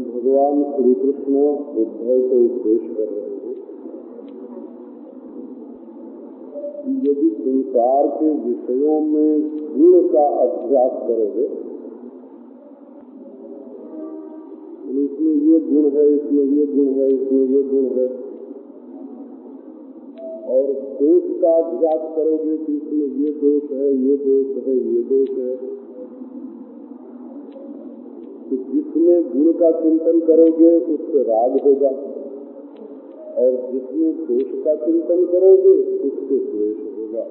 भगवान श्री कृष्ण उद्धव को उपदेश कर रहे हैं। यदि संसार के विषयों में गुण का अभ्यास करोगे, इसमें ये गुण है, इसमें ये गुण है, इसमें ये गुण है, और दोष का अभ्यास करोगे कि इसमें ये दोष है, ये दोष है, ये दोष है, तो जिसमें गुण का चिंतन करोगे उससे राग होगा, और जिसमें दोष का चिंतन करोगे उससे द्वेष होगा।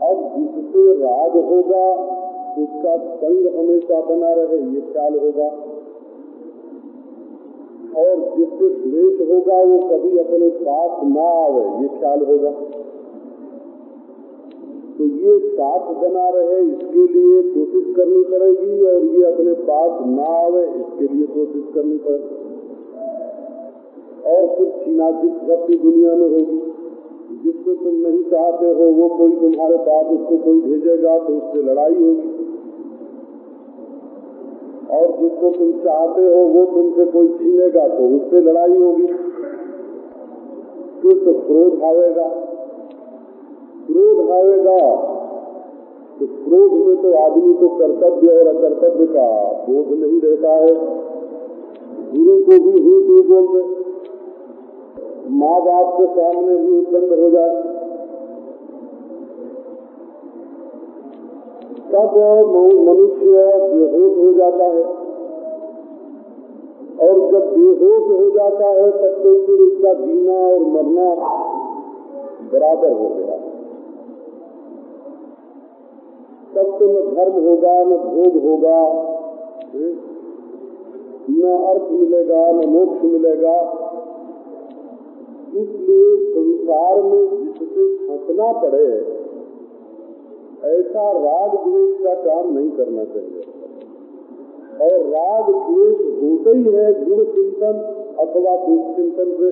अब जिससे राग होगा उसका संग हमेशा बना रहे ये ख्याल होगा, और जिससे द्वेष होगा वो कभी अपने पास ना आवे ये ख्याल होगा। तो ये साथ बना रहे इसके लिए कोशिश करनी पड़ेगी, और ये अपने पास ना आवे इसके लिए कोशिश करनी पड़ेगी। और कुछ छीना-झपटी दुनिया में होगी, जिसको तुम नहीं चाहते हो वो कोई तुम्हारे पास उसको कोई भेजेगा तो उससे लड़ाई होगी, और जिसको तुम चाहते हो वो तुमसे कोई छीनेगा तो उससे लड़ाई होगी। फिर तो क्रोध आवेगा, क्रोध आवेगा तो क्रोध में तो आदमी को कर्तव्य और अकर्तव्य का बोध नहीं रहता है। गुरु को भी झूठ बोलते, माँ बाप के सामने भी उद्दंड हो जाए, तब मनुष्य बेहोश हो जाता है, और जब बेहोश हो जाता है तब तो फिर उसका जीना और मरना बराबर हो गया। तब तो न धर्म होगा, न भोग होगा, न अर्थ मिलेगा, न मोक्ष मिलेगा। इसलिए संसार में जिससे फंसना पड़े ऐसा राग द्वेष का काम नहीं करना चाहिए, और राग द्वेष होते ही है गुण चिंतन अथवा दुष्चिंतन से।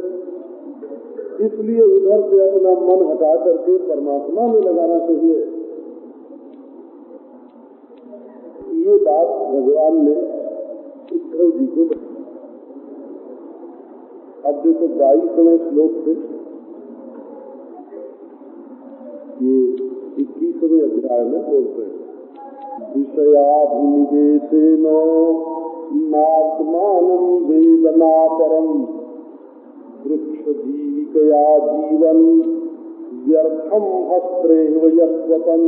इसलिए उधर से अपना मन हटा करके परमात्मा में लगाना चाहिए। ये बात भगवान ने उद्धव जी को बताई। अब देखो 22वें श्लोक से ये 21वें अध्याय में बोलते हैं, विषयाभिनिवेशेन नात्मानं वेदना परम वृक्ष जीविकया जीवन व्यर्थम हस्त्रेव यस्वतन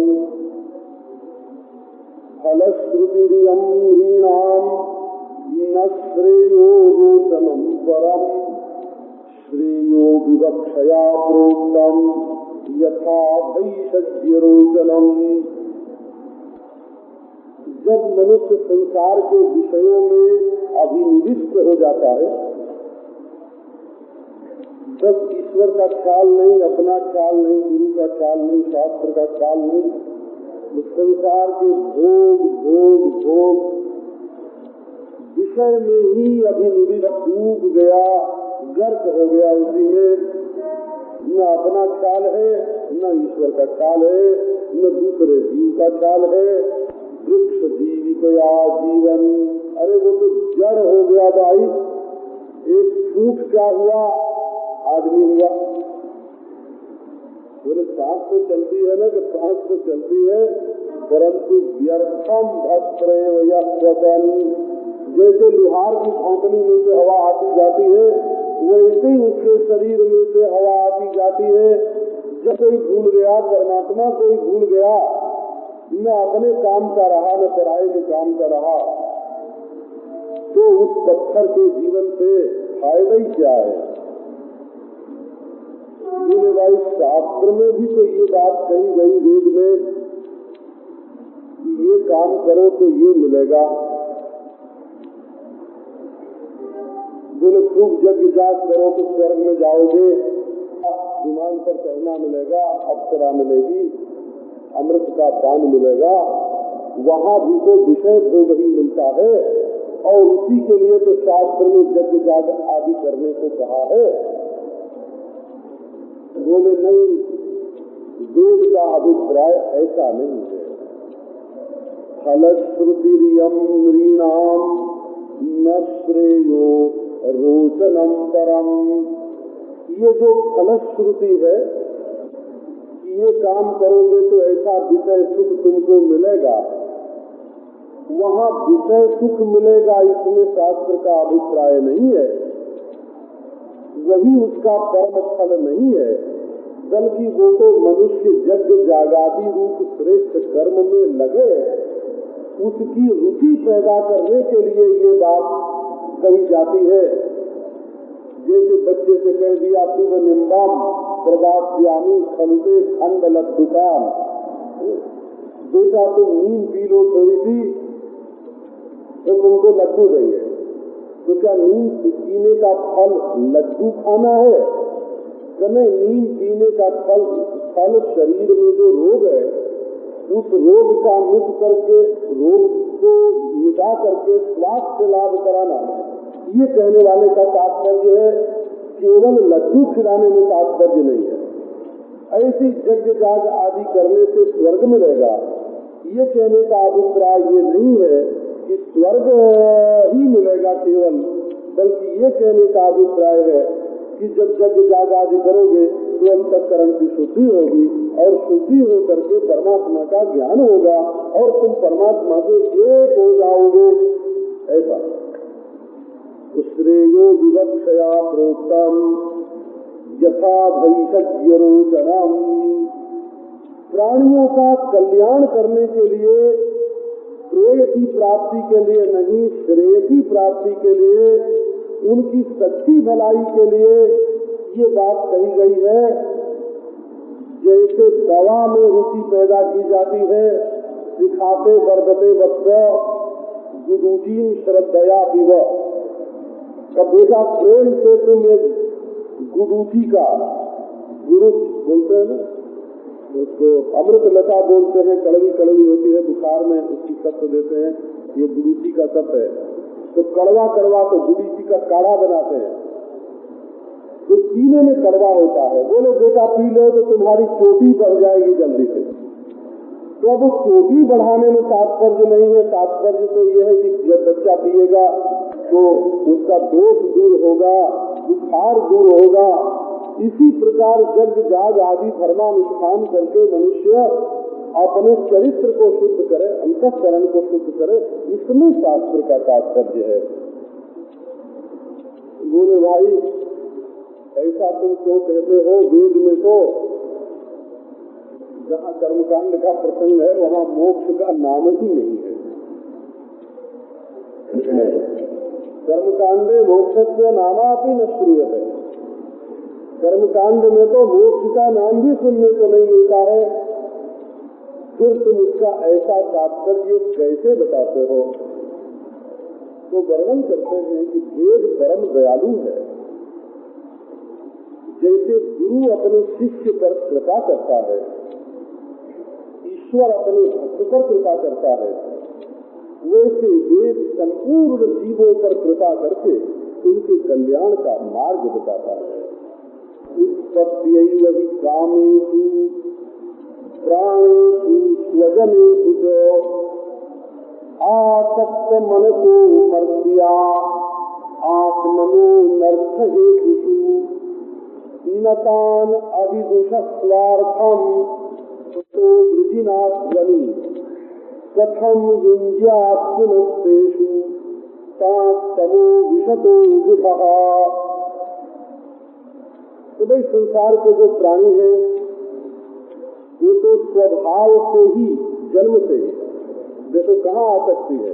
फलश्रुतिरियं ह्रीणाम न श्रेयो रोचनम परम श्रेयो विवक्षया प्रोक्तम यथा भैषज्य रोचनम। जब मनुष्य संसार के विषयों में अभिनिविष्ट हो जाता है, बस ईश्वर का ख्याल नहीं, अपना ख्याल नहीं, गुरु का ख्याल नहीं, शास्त्र का ख्याल नहीं, संसार के भोग भोग भोग विषय में ही अभिनिविष्ट डूब गया, गर्क हो गया। उसी में न अपना ख्याल है, न ईश्वर का ख्याल है, न दूसरे जीव का ख्याल है। वृक्ष जीविकया जीवन, अरे वो तो जड़ हो गया भाई। एक फूट क्या हुआ, आदमी हुआ। बोले सांस तो चलती है ना, कि सांस तो चलती है, परंतु व्यर्थम भस्प्रेव यत्वतन, जैसे लोहार की खोखली में से हवा आती जाती है वैसे ही उसके शरीर में से हवा आती जाती है। जब कोई भूल गया परमात्मा, कोई भूल गया न अपने काम का रहा न पराये के काम का रहा, तो उस पत्थर के जीवन से फायदा ही क्या है। बोले भाई शास्त्र में भी तो ये बात कही गई वेद में, ये काम करो तो ये मिलेगा। बोले खूब यज्ञ जाग करो तो स्वर्ग में जाओगे, विमान पर चढ़ना मिलेगा, अप्सरा मिलेगी, अमृत का पान मिलेगा। वहाँ भी तो विषय भोग ही मिलता है और उसी के लिए तो शास्त्र में यज्ञ जाग आदि करने को कहा है। बोले नहीं, वेद का अभिप्राय ऐसा नहीं है। फलश्रुतिरियं नृणाम न श्रेयो रोचनम परम, ये जो फलश्रुति है कि ये काम करोगे तो ऐसा विषय सुख तुमको मिलेगा, वहाँ विषय सुख मिलेगा इसमें शास्त्र का अभिप्राय नहीं है, वही उसका परम फल नहीं है, बल्कि वो तो मनुष्य यज्ञ जागादि रूप श्रेष्ठ कर्म में लगे, उसकी रुचि पैदा करने के लिए ये बात कही जाती है। जैसे बच्चे से कह दिया पिब निम्बम प्रदास्यामी खलते खंड लड्डुकाम, बेटा तुम नीम पी लो थोड़ी सी तो तुमको लड्डू देंगे। तो क्या नीम पीने का फल लड्डू खाना है? तो नहीं, नीम पीने का फल शरीर में जो रोग है उस रोग का मुक्त करके, रोग को मिटा करके स्वास्थ्य लाभ कराना, ये कहने वाले का तात्पर्य है। केवल लड्डू खिलाने में तात्पर्य नहीं है। ऐसी यज्ञ जाग आदि करने से स्वर्ग मिलेगा, ये कहने का अभिप्राय ये नहीं है कि स्वर्ग ही मिलेगा केवल, बल्कि ये कहने का अभिप्राय है कि जब यज्ञ जाग आदि करोगे तो अंतःकरण की शुद्धि होगी और शुद्धि हो करके परमात्मा का ज्ञान होगा और तुम परमात्मा से एक हो जाओगे। ऐसा श्रेयो विवक्षया प्रोक्तम यथा भैषज्य रोचनम, प्राणियों का कल्याण करने के लिए, श्रेय की प्राप्ति के लिए नहीं, श्रेय की प्राप्ति के लिए, उनकी सच्ची भलाई के लिए ये बात कही गई है। जैसे दवा में रुचि पैदा की जाती है, सिखाते वर्धते वत्स गुरुजी श्रद्धया पिब, कब बेटा प्रेम से तुम एक गुरुजी का, गुरु बोलते हैं ना उसको, अमृत लता बोलते हैं, कड़वी कड़वी होती है, बुखार में उसकी सत्व देते हैं, ये गुरुजी का सत्व है। तो कड़वा कड़वा तो गुरुजी का काढ़ा बनाते हैं, तो पीने में कड़वा होता है। बोले बेटा पी लो तो तुम्हारी चोटी बढ़ जाएगी जल्दी से। तो अब चोटी बढ़ाने में तात्पर्य नहीं है, तात्पर्य तो यह है कि जब बच्चा पिएगा तो उसका दोष दूर होगा, बुखार दूर होगा। इसी प्रकार यज्ञ जाग आदि धर्मानुष्ठान करके मनुष्य अपने चरित्र को शुद्ध करे, अंतःकरण को शुद्ध करे, इसमें शास्त्र का तात्पर्य है। बोले भाई ऐसा तुम क्यों कहते हो? वेद में तो जहाँ कर्मकांड का प्रसंग है वहाँ मोक्ष का नाम ही नहीं है। कर्मकांडे मोक्षस्य नामापि न श्रूयते, कर्मकांड में तो मोक्ष का नाम भी सुनने को नहीं मिलता है। फिर तुम इसका ऐसा तात्पर्य कैसे बताते हो? तो वर्णन करते हैं कि वेद परम दयालु है। जैसे गुरु अपने शिष्य पर कृपा करता है, ईश्वर अपने भक्त पर कृपा करता है, वैसे वेद संपूर्ण जीवों पर कृपा करके उनके कल्याण का मार्ग बताता है। उत्पत्त्यैव हि कामेषु प्राणेषु स्वजनेषु च आसक्त मनको मर्त्या आत्मनो नर्थ हेतुषु नतान अभिदुष स्वार्थम तो वृजिनाध्वनि। कथम युञ्ज्यात् पुनस्तेषु तास्तमो विशतो विभः। तो भाई संसार के जो प्राणी हैं वो तो स्वभाव से ही, जन्म से ही, देखो कहाँ आ सकती है।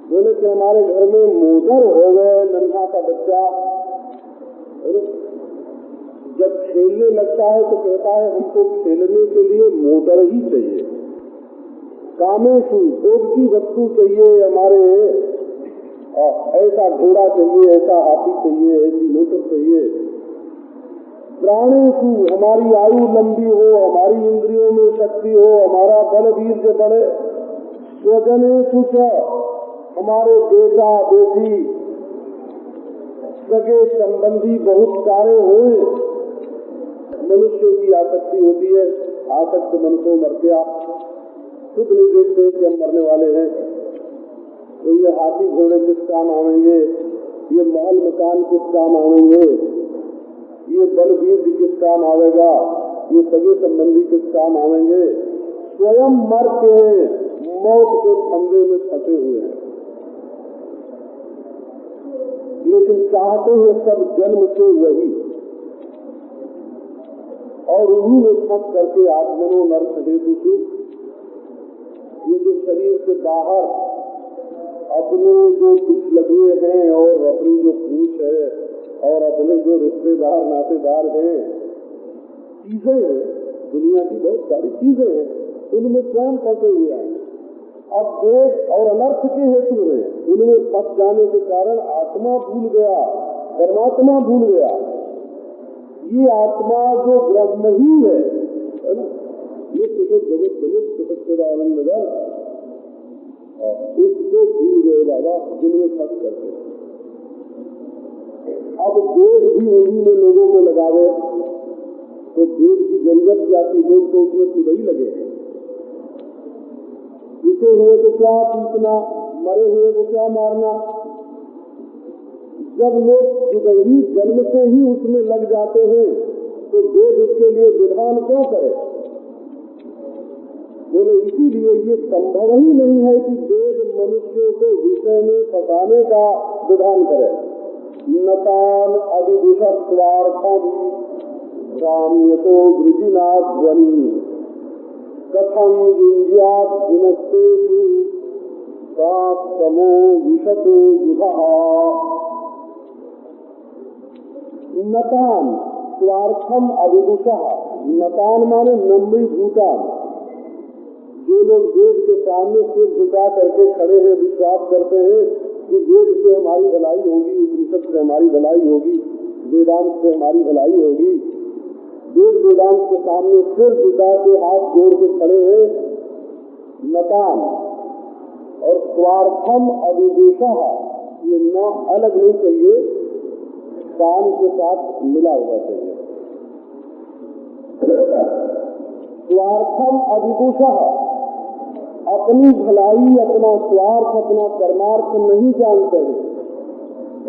बोले कि हमारे घर में मोटर हो गए, नन्हा का बच्चा जब खेलने लगता है तो कहता है हमको खेलने के लिए मोटर ही चाहिए, कामेशु भोग की वस्तु चाहिए, हमारे ऐसा घोड़ा चाहिए, ऐसा हाथी चाहिए, ऐसी मोटर चाहिए। प्राणेषु हमारी आयु लंबी हो, हमारी इंद्रियों में शक्ति हो, हमारा बल वीर्य बढ़े। स्वजनेषु च हमारे बेटा बेटी सगे संबंधी बहुत सारे हुए। मनुष्य की आसक्ति होती है, आसक्त मन को मर गया, खुद नहीं देखते कि हम मरने वाले हैं। तो ये हाथी घोड़े किस काम आवेंगे, ये महल मकान किस काम आवेंगे, ये बल वीर्य किस काम आवेगा, ये सगे संबंधी किस काम आवेंगे। स्वयं मर के मौत के फंदे में फंसे हुए हैं, लेकिन चाहते हैं सब जन्म से वही, और उन्हीं में फंस करके आत्मनो नर्थ हेतु ये जो शरीर से बाहर अपने जो कुछ लगे हैं और अपनी जो पूछ है और अपने जो रिश्तेदार नातेदार हैं, चीजें हैं, दुनिया की बहुत सारी चीजें हैं, उनमें स्वयं फंसे हुए हैं। अब देश और अनर्थ के हेतु में उनमें फंस जाने के कारण आत्मा भूल गया, परमात्मा भूल गया। ये आत्मा जो ब्रह्म ही है ना, ये जगत जगत जगत सच्चिदानंद नगर, उसको भूल गए बाबा जिनमें फंस करके। अब वेद भी उन्हीं में लोगों को लगावे तो वेद की जरूरत क्या थी, लोग तो उसमें खुद ही लगे हैं। पीछे हुए को क्या पीटना, मरे हुए को क्या मारना। जब लोग खुद ही जन्म से ही उसमें लग जाते हैं तो वेद उसके लिए विधान क्यों करे। बोले इसीलिए ये संभव ही नहीं है कि वेद मनुष्यों को विषय में फंसाने का विधान करे। नतान अभिदुषस्वार्थम राम्यतो वृजिना ध्वनि कथम युञ्ज्यात् पुनस्तेषु तास्तमो विशतो विभः। नतान स्वार्थम अभिदुषः, नतान माने नम्री भूतान। जो लोग वेद के सामने सिर झुका करके खड़े हैं, विश्वास करते हैं कि वेद से हमारी भलाई होगी, उपनिषद से हमारी भलाई होगी, वेदांत से हमारी भलाई होगी, वेद वेदांत के सामने सिर झुका के हाथ जोड़ के खड़े हैं, नतान। और स्वार्थम अभिदुषः, ये न अलग नहीं चाहिए, काम के साथ मिला हुआ चाहिए। स्वार्थम अभिदुषः, अपनी भलाई, अपना स्वार्थ, अपना परमार्थ नहीं जानते हैं।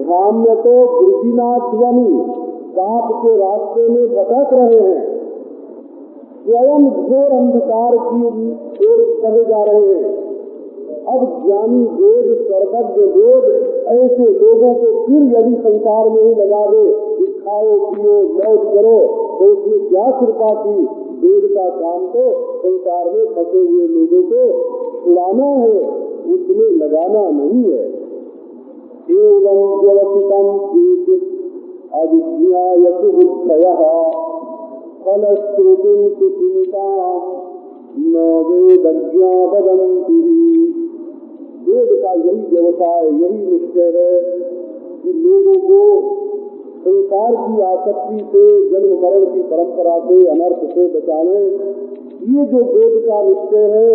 राम्य तो वृजिनाध्वनि, पाप के रास्ते में भटक रहे हैं, स्वयं घोर अंधकार की ओर चले जा रहे हैं। अब ज्ञानी वेद सर्वज्ञ वेद ऐसे लोगों को फिर यदि संसार में ही लगा दे कि खाओ पियो मौज करो, तो उसमें क्या कृपा की। वेद का काम तो संसार में फंसे हुए लोगों को छुड़ाना है, उसमें लगाना नहीं है। एवं व्यवसितम अभिज्ञायतु बुद्धयः फलश्रुतिं सुचिन्तां न वेदज्ञा वदन्ति। वेद का यही व्यवसाय, यही निश्चय है कि लोगों को संसार की आसक्ति से, जन्म मरण की परंपरा से, अनर्थ से बचाने। ये जो वेद का निश्चय है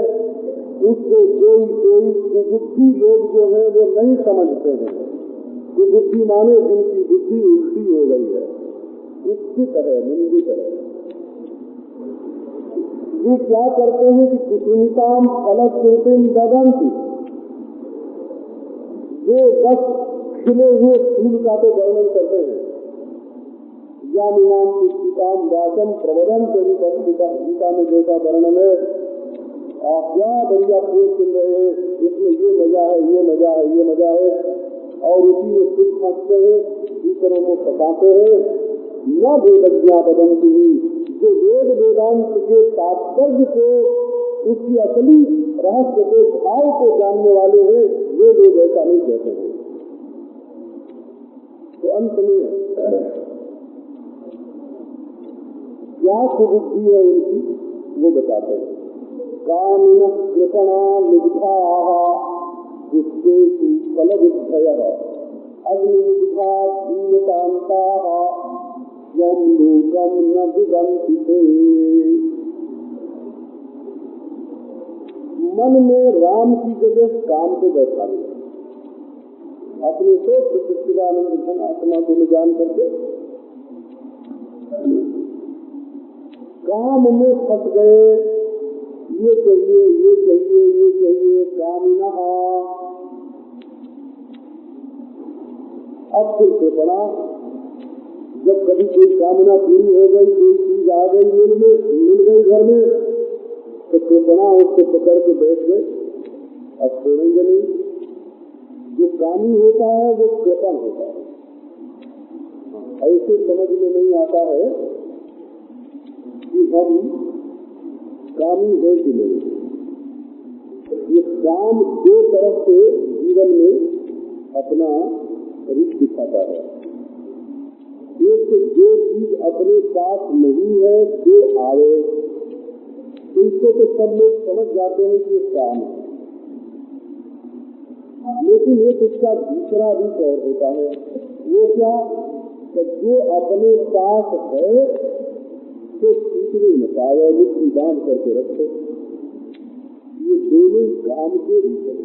उसको कोई कुबुद्धि लोग जो है वो नहीं समझते हैं। कुबुद्धि माने जिनकी बुद्धि उल्टी हो गई है, कुत्सित है, निंदित है। ये क्या करते हैं कि कुसुमिताम फलश्रुतिं ददन्ति, ये 10 खिले हुए फूल का तो वर्णन करते हैं। यामिनाम पुष्पिताम वासम प्रवदंत, गीता में जैसा वर्णन है आप क्या बढ़िया फूल खिल रहे हैं, इसमें ये मजा है, ये मजा है, ये मजा है, और उसी में खुद फंसते हैं, दूसरों को फंसाते हैं। न वेदज्ञा बदंती, जो वेद वेदांत के तात्पर्य को, उसकी असली रहस्य के भाव को जानने वाले हैं, वे लोग ऐसा नहीं कहते हैं। तो अंत में क्या सुबुद्धि है उनकी, वो बताते हैं। कामिन कृपणा मुग्धा पुष्पेषु फलबुद्धयः अग्निमुग्धा दीनकान्ताः यं लोकं न विदन्ति ते। मन में राम की जगह काम को बैठा लिया, अपने से सच्चिदानंद घन आत्मा को जान करके काम में फंस गए। ये चाहिए, ये चाहिए, ये चाहिए, कामिना। अब फिर कृपणा, जब कभी कोई कामना पूरी हो गई, कोई चीज आ गई, मिल गई घर में, तो कृपणा उसको पकड़ के बैठ गए, अब छोड़ेंगे नहीं। जो कामी होता है वो कृपण होता है। ऐसे समझ में नहीं आता है कि हम कामी है कि नहीं। ये काम दो तरफ से जीवन में अपना रूप दिखाता है। एक तो जो चीज अपने पास नहीं है जो आवे, इसको तो सब लोग समझ जाते हैं कि ये काम है, लेकिन एक उसका दूसरा रूप और होता है। वो क्या, कि जो अपने पास है तो छूटने न पावे, मुट्ठी बांध करके रखो। ये दोनों काम के रूप हैं।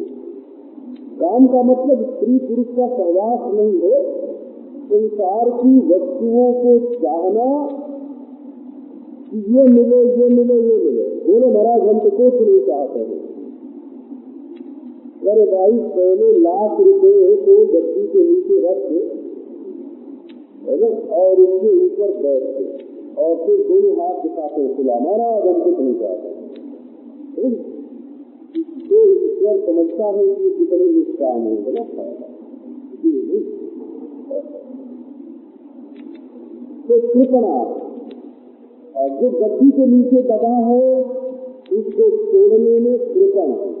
काम का मतलब स्त्री पुरुष का सहवास नहीं है, संसार की वस्तुओं को चाहना कि ये मिले, ये मिले, ये मिले। बोले महाराज हम तो कुछ नहीं चाहते हैं। अरे भाई, पहले लाख रुपए तो गद्दी के नीचे रख है ना, और उसके ऊपर बैठ के, और फिर दोनों हाथ दिखाते हैं खुला, महाराज हम कुछ नहीं चाहते। तो ईश्वर समझता है कि कितने निष्काम है, बोला तो कृपणा। और जो गद्दी के नीचे दबा है उसको छोड़ने में कृपण है।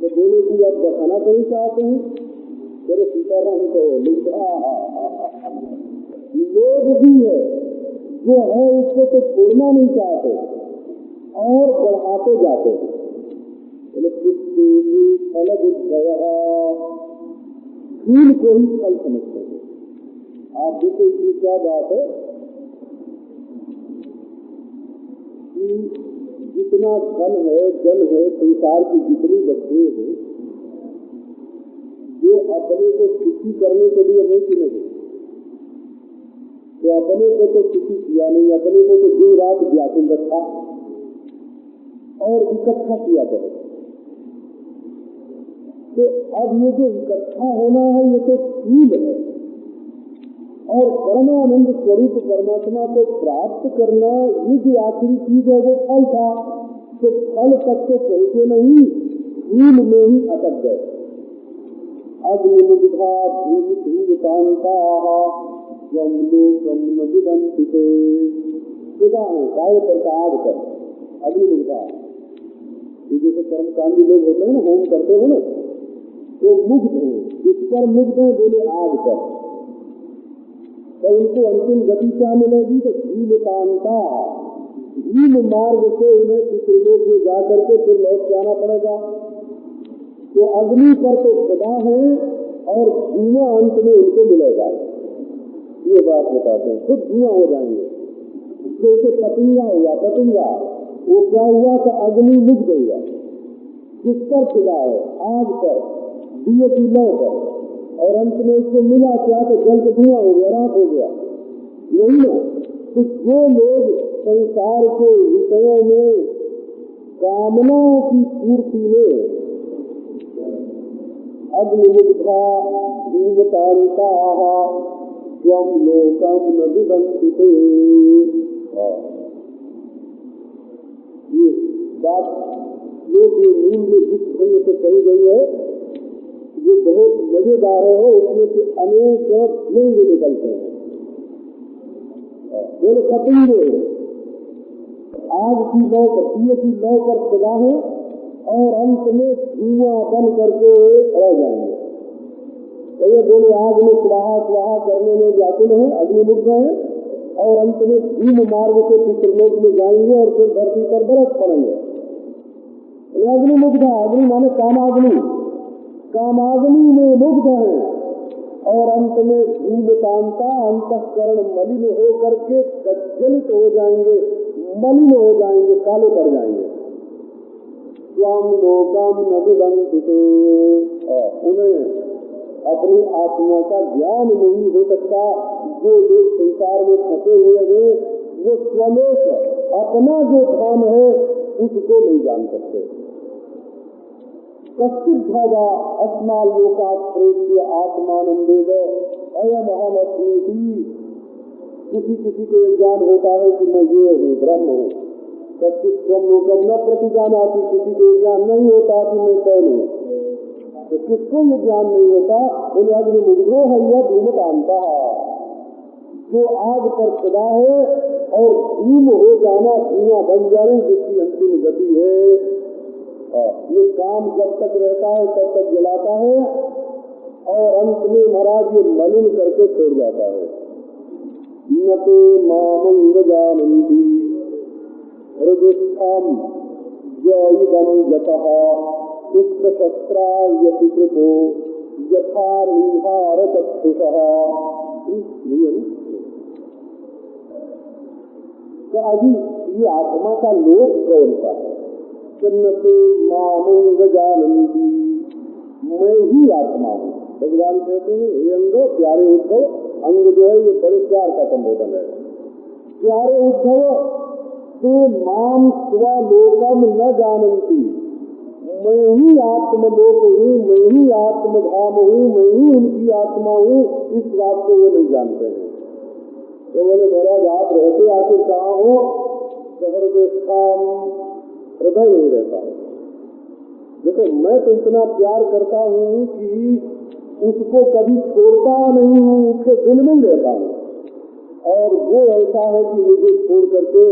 तो बोले कि आप बखाना तो नहीं चाहते हैं, तेरे सीताराम को लोग भी है जो है उसको तो छोड़ना नहीं चाहते और बढ़ाते जाते हैं। फल फूल को ही फल समझते हैं। आप देखो इसमें क्या बात है कि जितना धन है, जन है, संसार की जितनी वस्तुएं हैं, जो अपने को सुखी करने के लिए है कि नहीं, तो अपने को तो सुखी किया नहीं, अपने को तो दिन रात व्याकुल रखा और इकट्ठा किया करे। तो अब ये जो इकट्ठा होना है ये तो फूल है, और परमानंद स्वरूप परमात्मा को प्राप्त करना ये जो आखिरी चीज है वो फल था। तो फल तक तो पहुंचे नहीं, फूल में ही अटक गए। अग्निमुग्धा भूमिकांता स्वम लोकम न विदन्ति ते। है काय पर का आग पर अग्निमुग्धा। जैसे कर्मकांडी लोग होते हैं ना, होम करते हो ना, तो मुग्ध है। जिस पर मुग्ध है बोले आग पर, तो उनको अंतिम गति क्या मिलेगी, तो भूमिकांता, भूम मार्ग से उन्हें पितृलोक में जाकर के फिर लौट के आना पड़ेगा। तो अग्नि पर तो सदा है और धुआं अंत में उनको मिलेगा। ये बात बताते हैं, खुद धुआं हो जाएंगे। जैसे पतंगा हुआ, पतंगा वो क्या हुआ कि अग्नि मुग्ध हुआ, किस पर खिला है, आग पर, दिए की लौ पर, और अंत में उसको मिला क्या, तो जल के धुआं हो गया, राख हो गया। यही ना, तो जो लोग संसार के विषयों में कामनाओं की पूर्ति में अग्निमुग्धा भूमिकांता स्वम लोकम न विदन्ति ते। ये बात श्लोक ये नींद में जिस ढंग से कही गई है ये बहुत मजेदार है, उसमें से अनेक व्यंग निकलते हैं। बोले कपिंगे आग की लौ दिए की लौ पर सदा है और अंत में धुआं बन करके रह जाएंगे। तो ये बोले आग में स्वाहा स्वाहा करने में व्याकुल है, अग्निमुग्ध है और अंत में धूम मार्ग से पितृलोक में जाएंगे और फिर धरती पर बरस पड़ेंगे। अग्निमुग्ध, अग्नि माने कामाग्नि, कामाग्नि में मुग्ध है और अंत में धूमकांता अंतःकरण मलिन हो करके प्रज्वलित हो जाएंगे, मलिन हो जाएंगे, काले पड़ जाएंगे। स्वाम लोकम नदुदंतिते, उन्हें अपनी आत्मा का ज्ञान नहीं हो सकता। जो लोग संसार में फंसे हुए हैं वो स्वलोक अपना जो धाम है उसको नहीं जान सकते। कश्चित भागा अस्मालोकाश्रेष्य आत्मानंदेव अयम अहम अस्मीति। किसी किसी को यह ज्ञान होता है कि मैं ये हूँ, ब्रह्म हूँ। कश्चित स्वम लोकम न प्रतिजानाति, किसी को ज्ञान नहीं होता कि मैं कौन हूँ। तो किसको ये ज्ञान नहीं होता? बोले अग्निमुग्धो है यह धूमकांता, जो आग पर सदा है और धूम हो जाना, धुआं बन जाने जिसकी अंतिम गति है। ये काम जब तक रहता है तब तक जलाता है और अंत में महाराज ये मलिन करके छोड़ जाता है। न ते मामंग जानन्ति हृदस्थम जयदम यतः पुष्पशस्त्रा यतिकृतो यथा निहार चक्षुषः। तो अभी ये आत्मा का लोक कौन सा है? सन्नते मामंग जानन्ति, मैं ही आत्मा हूँ। भगवान कहते हैं हे अंगो, प्यारे उद्धव, अंग जो है ये बड़े प्यार का संबोधन है। प्यारे उद्धव ते माम स्वलोकम न जानन्ति, मैं ही आत्मलोक हूँ, मैं ही आत्मधाम हूँ, मैं ही उनकी आत्मा हूँ, इस बात को वो नहीं जानते हैं। तो बोले महाराज आप रहते आखिर कहाँ हो? शहर के स्थान हृदय नहीं रहता है। देखो मैं तो इतना प्यार करता हूँ कि उसको कभी छोड़ता नहीं हूँ, उसके दिल में रहता हूँ। और वो ऐसा है कि मुझे छोड़ करके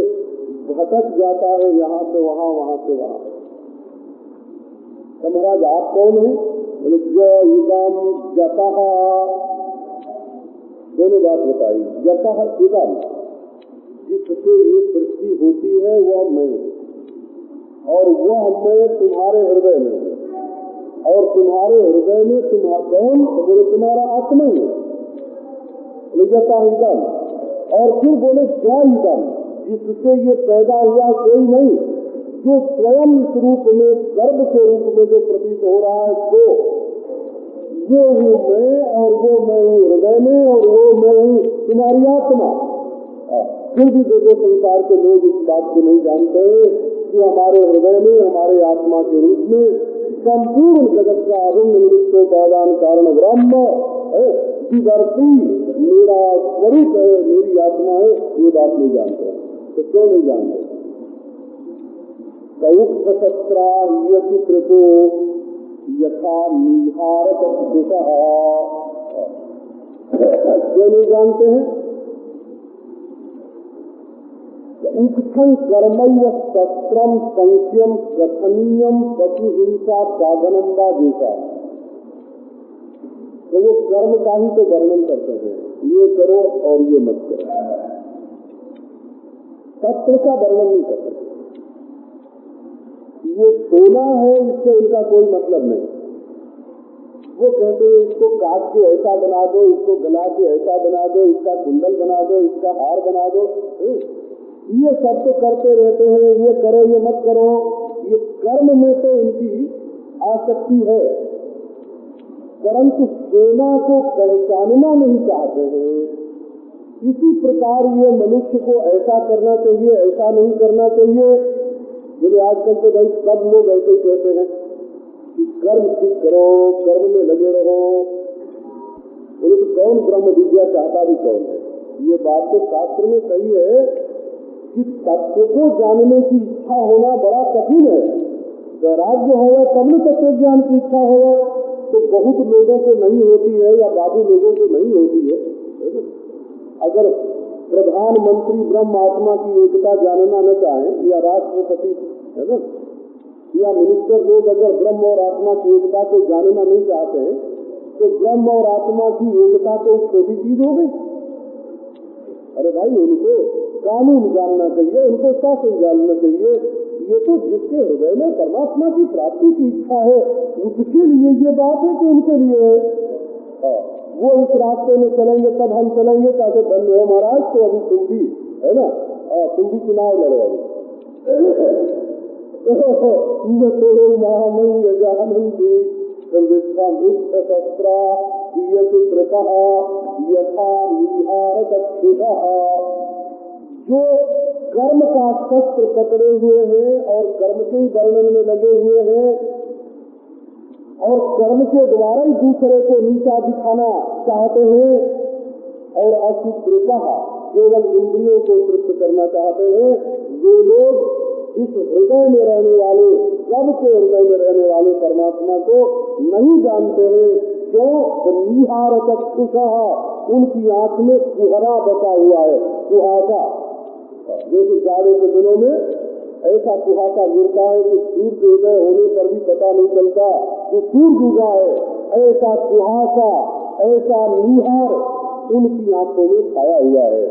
भटक जाता है, यहाँ से वहाँ, वहाँ से वहाँ। तो महाराज आप कौन है? बोले जो युगम जतः, दोनों बात बताई। जतः युगम, जिससे ये सृष्टि होती है वह मैं हूँ और वह मैं तुम्हारे हृदय में हूँ और तुम्हारे हृदय में तुम्हारा कौन? बोले तुम्हारा आत्मा ही है। जता हिदम, और फिर बोले क्या हिदम, जिससे ये पैदा हुआ कोई नहीं, जो स्वयं इस रूप में गर्भ के रूप में जो प्रतीत हो रहा है तो वो हूँ मैं और वो मैं हूँ हृदय में और वो मैं हूँ तुम्हारी आत्मा। फिर भी देखो संसार के लोग इस बात को नहीं जानते कि हमारे हृदय में हमारे आत्मा के रूप में संपूर्ण जगत का अभिन्न निमित्तोपादान कारण ब्रह्म विवर्ती मेरा स्वरूप है, मेरी आत्मा है, ये बात नहीं जानते। तो क्यों नहीं जानते? कौत्सशस्त्रा यतिकृतो यथा निहार चक्षुषः, क्यों नहीं जानते हैं? उत्थं कर्मैव शस्त्रम संख्यम कथनीयम पशु हिंसा साधनम व देशा। तो वो कर्म का ही तो वर्णन करते हैं, ये करो और ये मत करो, शस्त्र का वर्णन नहीं करते। ये सोना है इससे उनका कोई मतलब नहीं। वो कहते हैं इसको काट के ऐसा बना दो, इसको गला के ऐसा बना दो, इसका कुंडल बना दो, इसका हार बना दो। ये सब तो करते रहते हैं, ये करो ये मत करो। ये कर्म में तो उनकी आसक्ति है, परंतु सोना को पहचानना नहीं चाहते हैं। इसी प्रकार ये मनुष्य को ऐसा करना चाहिए, ऐसा नहीं करना चाहिए। बोले आजकल तो भाई सब लोग ऐसे ही कहते हैं कि कर्म ठीक करो, कर्म में लगे रहो। बोले तो कौन ब्रह्म विद्या चाहता भी कौन है? ये बात तो शास्त्र में सही है कि तत्व को जानने की इच्छा होना बड़ा कठिन है, वैराग्य होगा तब न तत्व ज्ञान की इच्छा होगा। तो बहुत लोगों को नहीं होती है या बाबू लोगों को नहीं होती है। अगर प्रधानमंत्री ब्रह्म आत्मा की एकता जानना न चाहें या राष्ट्रपति है ना या मिनिस्टर लोग अगर ब्रह्म और आत्मा की एकता को जानना नहीं चाहते हैं तो ब्रह्म और आत्मा की एकता तो एक छोटी चीज हो गई। अरे भाई उनको कानून जानना चाहिए, उनको शासन जानना चाहिए। ये तो जिसके हृदय में परमात्मा की प्राप्ति की इच्छा है उसके लिए ये बात है कि उनके लिए है। वो इस रास्ते में चलेंगे तब हम चलेंगे। कैसे धन्य हो महाराज, तो अभी तुम भी है ना, तुम भी चुनाव लड़ो अभी तो महामंग जानती शस्त्रा यथा निहार चक्षुषा। जो कर्म का शस्त्र पकड़े हुए हैं और कर्म के वर्णन में लगे हुए हैं और कर्म के द्वारा ही दूसरे को नीचा दिखाना चाहते हैं और अशुद्रता केवल इंद्रियों को तृप्त करना चाहते हैं, वे लोग इस हृदय में रहने वाले, सबके हृदय में रहने वाले परमात्मा को नहीं जानते हैं। क्यों? तो निहार चक्षुषा, उनकी आंख में कुहरा बचा हुआ है, कुहासा। जैसे जाड़े के दिनों में ऐसा कुहासा गिरता है कि सूर्य उदय होने पर भी पता नहीं चलता कि सूर्य उगा है। ऐसा कुहासा, ऐसा निहार उनकी आंखों में छाया हुआ है।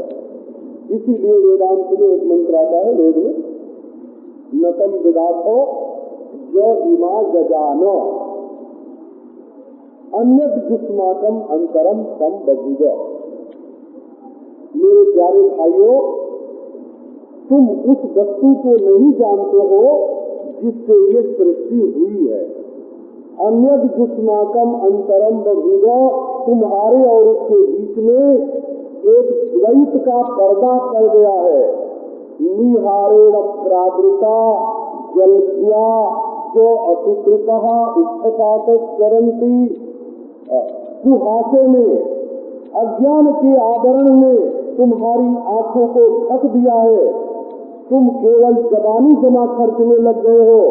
इसीलिए वेदांत में एक मंत्र आता है वेद में, नतम विदाथो जो इमा जजानो अन्यद जुस्माकम अंतरम सम बबूगा। मेरे प्यारे भाइयों, तुम उस वस्तु को नहीं जानते हो जिससे ये सृष्टि हुई है। अन्यद जुस्माकम अंतरम बबूगा, तुम्हारे और उसके बीच में एक द्वैत का पर्दा पड़ गया है। निहारेण प्रावृता जलक्रिया जो अशुद्रता उत्थपातरंती। कुहासे में, अज्ञान के आवरण में तुम्हारी आंखों को ढक दिया है। तुम केवल जबानी जमा खर्चने लग गए हो,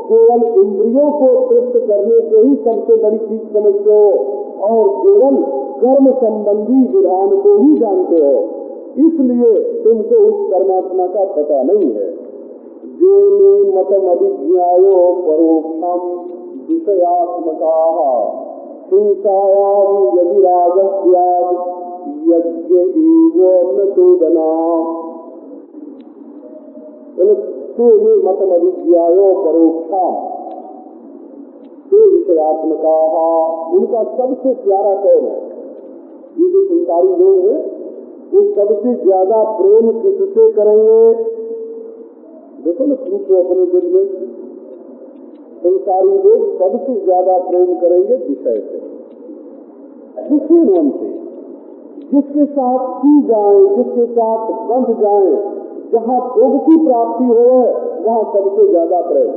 केवल इंद्रियों को तृप्त करने को ही सबसे बड़ी चीज समझते हो और केवल कर्म संबंधी विधान को ही जानते हो। इसलिए तुमको उस परमात्मा का पता नहीं है। जो मतम अभिज्ञायो परोक्षम विषयात्मका हिंसायाम यदि रागस्याद यज्ञ एवं न चोदना। ते मतम अभिज्ञायो परोक्षम, ते विषयात्मका। उनका सबसे प्यारा कौन है? ये जो संसारी लोग हैं वो सबसे ज्यादा प्रेम किससे करेंगे? देखो ना, पूछो अपने दिल में, संसारी लोग सबसे ज्यादा प्रेम करेंगे विषय से, किसी मन से, जिसके साथ पी जाए, जिसके साथ बंध जाए, जहाँ भोग की प्राप्ति हो वहाँ सबसे ज्यादा प्रेम।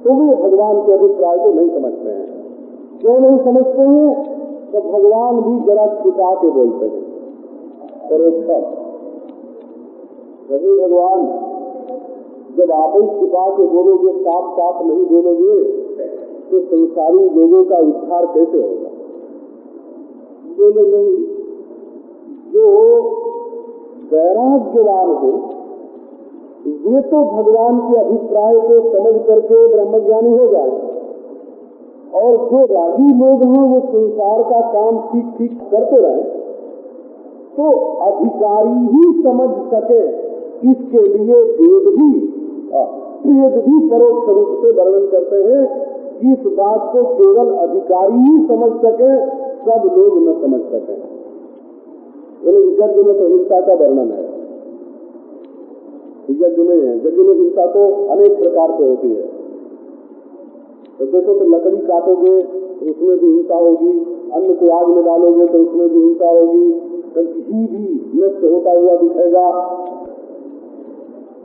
तो वे भगवान के अभिप्राय को नहीं समझते हैं। क्यों नहीं समझते हैं? तो भगवान भी जरा छिपा के बोलते हैं, परोक्षम। वही भगवान जब आप ही छिपा के बोलोगे, साफ साफ नहीं बोलोगे, तो संसारी लोगों का उद्धार कैसे होगा? बोले नहीं। जो वैराग्यवान है वे तो भगवान के अभिप्राय को समझ करके ब्रह्मज्ञानी हो जाए, और जो रागी लोग हैं वो संसार का काम ठीक ठीक करते रहे, तो अधिकारी ही समझ सके। इसके लिए वेद भी परोक्ष रूप से वर्णन करते हैं। इस बात को केवल अधिकारी ही समझ सके, सब लोग न समझ सके। यज्ञ में तो हिंसा का वर्णन है। यज्ञ में हिंसा तो अनेक प्रकार से होती है। तो देखो, तो लकड़ी काटोगे तो उसमें भी हिंसा होगी, अन्न को आग में डालोगे तो उसमें भी हिंसा होगी, तो घी भी नष्ट होता हुआ दिखेगा।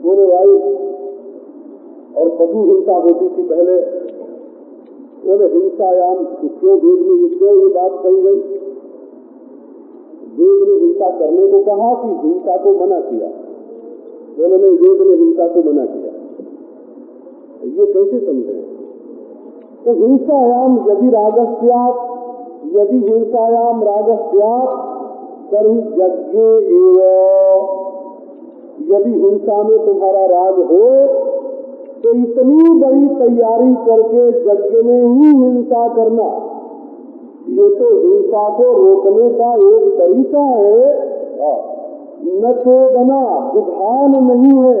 बोले भाई, और पशु हिंसा होती थी पहले। बोले हिंसायाम क्यों वेद में क्यों ये बात कही गई? वेद ने हिंसा करने को कहा कि हिंसा को मना किया? बोले नहीं, वेद ने हिंसा को मना किया। ये कैसे समझे? तो हिंसायाम यदि रागस्यात्, यदि हिंसायाम रागस्यात् तर्हि यज्ञे एव, यदि हिंसा में तुम्हारा राग हो तो इतनी बड़ी तैयारी करके यज्ञ में ही हिंसा करना, ये तो हिंसा को रोकने का एक तरीका है, न चोदना विधान नहीं है,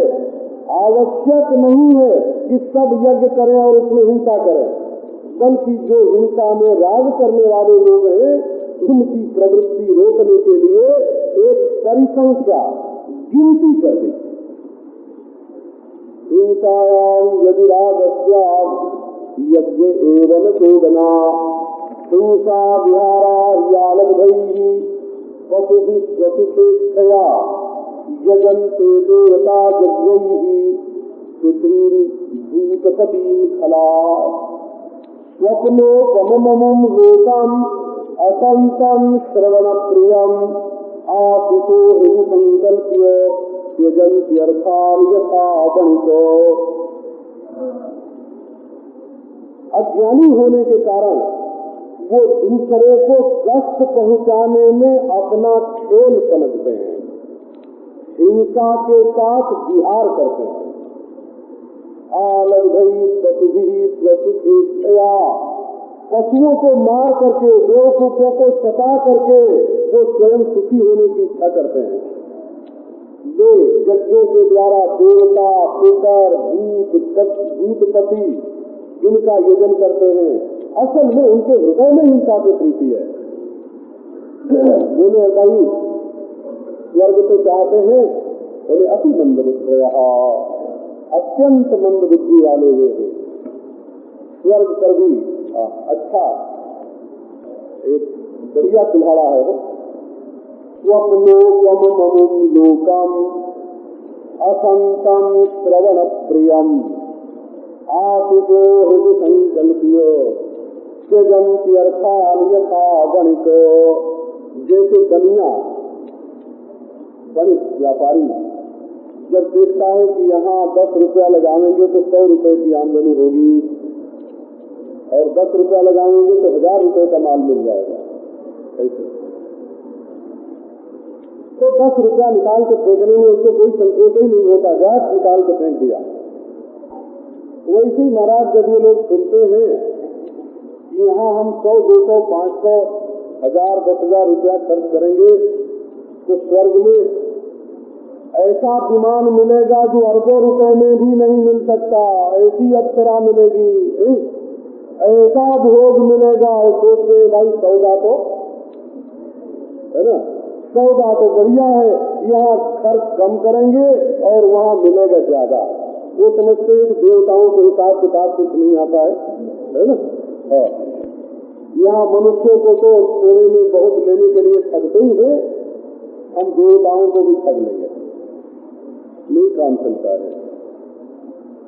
आवश्यक नहीं है कि सब यज्ञ करें और उसमें हिंसा करें, बल्कि जो हिंसा में राग करने वाले लोग हैं उनकी प्रवृत्ति रोकने के लिए एक परिसंख्या गिनती कर दी। हिंसायाम यदि रागस्यात् यज्ञ एवं चोदना, हिंसा विहारा यालभैः पशुभिः स्वसुषेच्छया यजन्ते देवता यज्ञैः पितॄन् खला। स्वप्नोपममं लोकम् असंतं श्रवण प्रियम् आशिषो हृदि संकल्प्य त्यजन्त्यर्थान् यथा वणिको। अज्ञानी होने के कारण वो दूसरे को कष्ट पहुंचाने में अपना खेल समझते हैं, हिंसा के साथ विहार करते हैं। आलभई पशुभिः स्वसुखेच्छया, पशुओं को मार करके, बेवकूफों को सता करके वो स्वयं सुखी होने की इच्छा करते हैं। वे यज्ञों के द्वारा देवता, पितर, भूतपति इनका यजन करते हैं। असल में उनके हृदय में हिंसा की प्रीति है। बोले भाई स्वर्ग तो चाहते हैं, बोले अति मंद बुद्धि, अत्यंत मंद बुद्धि वाले वे हैं। स्वर्ग पर भी अच्छा एक बढ़िया कुल्हाड़ा है वो। स्वप्नोपममं लोकम् असंतं श्रवण प्रियम् आशिषो हृदि संकल्प्य त्यजन्त्यर्थान् यथा वणिको। जैसे बनिया वणिक व्यापारी जब देखता है कि यहाँ 10 रुपया लगाएंगे तो 100 रुपए की आमदनी होगी और 10 रुपया लगाएंगे तो 1000 रुपए का माल मिल जाएगा, ऐसे तो 10 रुपया निकाल के फेंकने में उसको कोई संकोच ही नहीं होता, जाट निकाल के फेंक दिया। वैसे ही महाराज जब ये लोग सुनते हैं कि यहाँ हम 100, 200, 500, 1000, 10,000 रुपया खर्च करेंगे तो स्वर्ग में ऐसा विमान मिलेगा जो अरबों रुपए में भी नहीं मिल सकता, ऐसी अप्सरा मिलेगी, ऐसा भोग मिलेगा। सोचते भाई सौदा तो है ना, सौदा तो बढ़िया है, यहाँ खर्च कम करेंगे और वहाँ मिलेगा ज्यादा। वो समझते हैं कि देवताओं के हिसाब किताब कुछ नहीं आता है ना। यहाँ मनुष्यों को तो थोड़े में बहुत लेने के लिए ठगते ही है, हम देवताओं को भी ठग लेंगे, नहीं काम चलता है।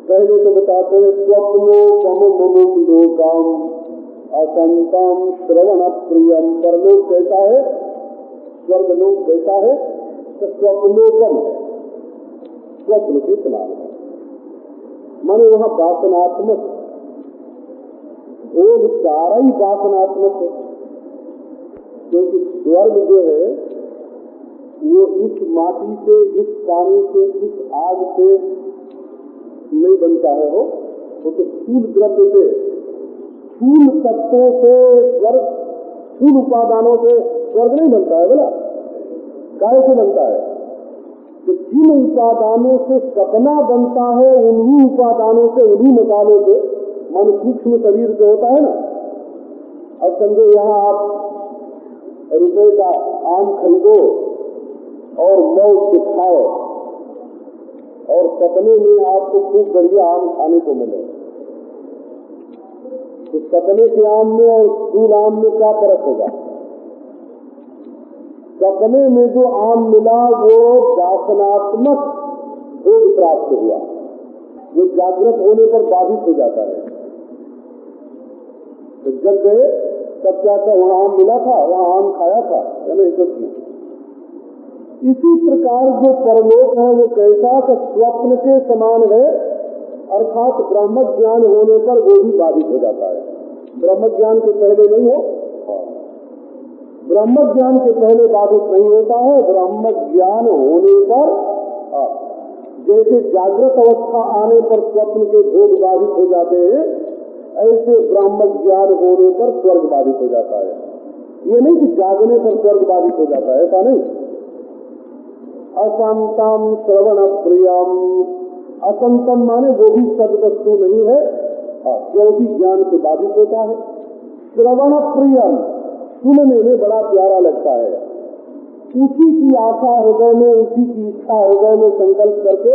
पहले तो बताते हैं स्वप्नोपममं लोकम् असंतं श्रवण प्रियम। परलोक कैसा है, स्वर्ग लोक कैसा है, तो स्वप्नोपम है, स्वप्न के समान है, माने वहाँ वासनात्मक, वो सारा ही वासनात्मक है। क्योंकि स्वर्ग जो है वो इस माटी से, इस पानी से, इस आग से नहीं बनता है, वो तो स्थूल द्रव्य से, स्थूल तत्वों से स्वर्ग, स्थूल उपादानों से स्वर्ग नहीं बनता है। बोला काय से बनता है? तो जिन उपादानों से सपना बनता है उन्हीं उपादानों से, उन्हीं मसालों से, मन सूक्ष्म शरीर से होता है ना। अब समझो यहाँ आप रुपए का आम खरीदो और मौज से खाओ और सपने में आपको खूब बढ़िया आम खाने को मिले, तो सपने के आम में और स्थूल आम में क्या फर्क होगा? सपने में जो आम मिला वो वासनात्मक भोग प्राप्त हुआ, वो जागृत होने पर बाधित हो जाता है। तो जब गए तब क्या था, वहाँ आम मिला था, वहाँ आम खाया था या नहीं, कुछ नहीं। इसी प्रकार जो परलोक है वो कैसा, कि स्वप्न के समान है, अर्थात ब्रह्म ज्ञान होने पर वो भी बाधित हो जाता है। ब्रह्म ज्ञान के पहले नहीं हो, ब्रह्म ज्ञान के पहले बाधित नहीं होता है, ब्रह्म ज्ञान होने पर जैसे जागृत अवस्था आने पर स्वप्न के भोग बाधित हो जाते हैं, ऐसे ब्रह्म ज्ञान होने पर स्वर्ग बाधित हो जाता है। ये नहीं कि जागने पर स्वर्ग बाधित हो जाता है, ऐसा नहीं। असंतम श्रवण प्रियम, असंतम माने वो भी सद्वस्तु नहीं है, क्योंकि ज्ञान से बाधित होता है। श्रवण प्रियम, सुनने में बड़ा प्यारा लगता है, उसी की आशा हृदय में, उसी की इच्छा हृदय में संकल्प करके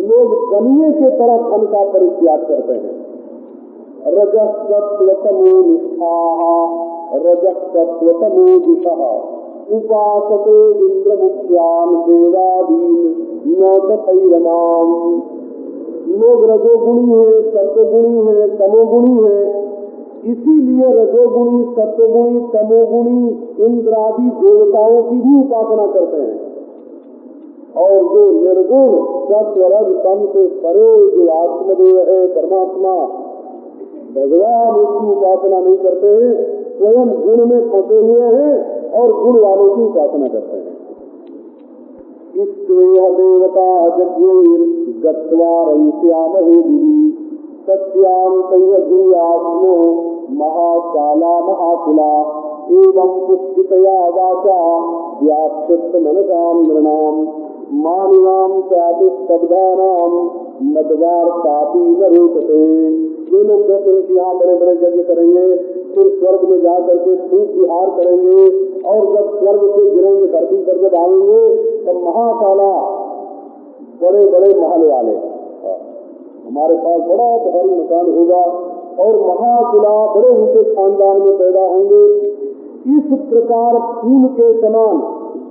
लोग गनिये के तरह धन का परित्याग करते हैं। रजस्तत्वतमो निष्ठा, रजस्तत्वतमो दिशा, उपासते इंद्रमुख्यान देवादीन न तैरनाम। लोग रजोगुणी है, सत्वगुणी है, तमोगुणी है, इसीलिए रजोगुणी, सत्वगुणी, तमोगुणी इंद्रादि देवताओं की भी उपासना करते हैं। और जो निर्गुण सत्वरज तम से परे जो आत्मदेव है परमात्मा भगवान, उसकी उपासना नहीं करते हैं, स्वयं गुण में फंसे हुए हैं और गुण वालों की उपासना करते हैं। इष्टेह देवता यज्ञैर् गत्वा रंस्यामहे दिवि सत्याम तय्यगुयात्मो महाकाला महाकुला एवं पुष्पितया वाचा व्याक्षिप्त मनसाम नृणाम मानिनाम चातुस्तब्धानाम मदवार्तापि न रोचते। ये लोग कहते हैं कि यहाँ बड़े बड़े यज्ञ करेंगे, फिर स्वर्ग में जा करके खूब विहार करेंगे, और जब स्वर्ग से गिरेंगे धरती पर जब आएंगे तब महाकाला बड़े बड़े महल वाले, हमारे पास बड़ा भारी मकान होगा और महाकुला बड़े ऊंचे खानदान में पैदा होंगे। इस प्रकार फूल के समान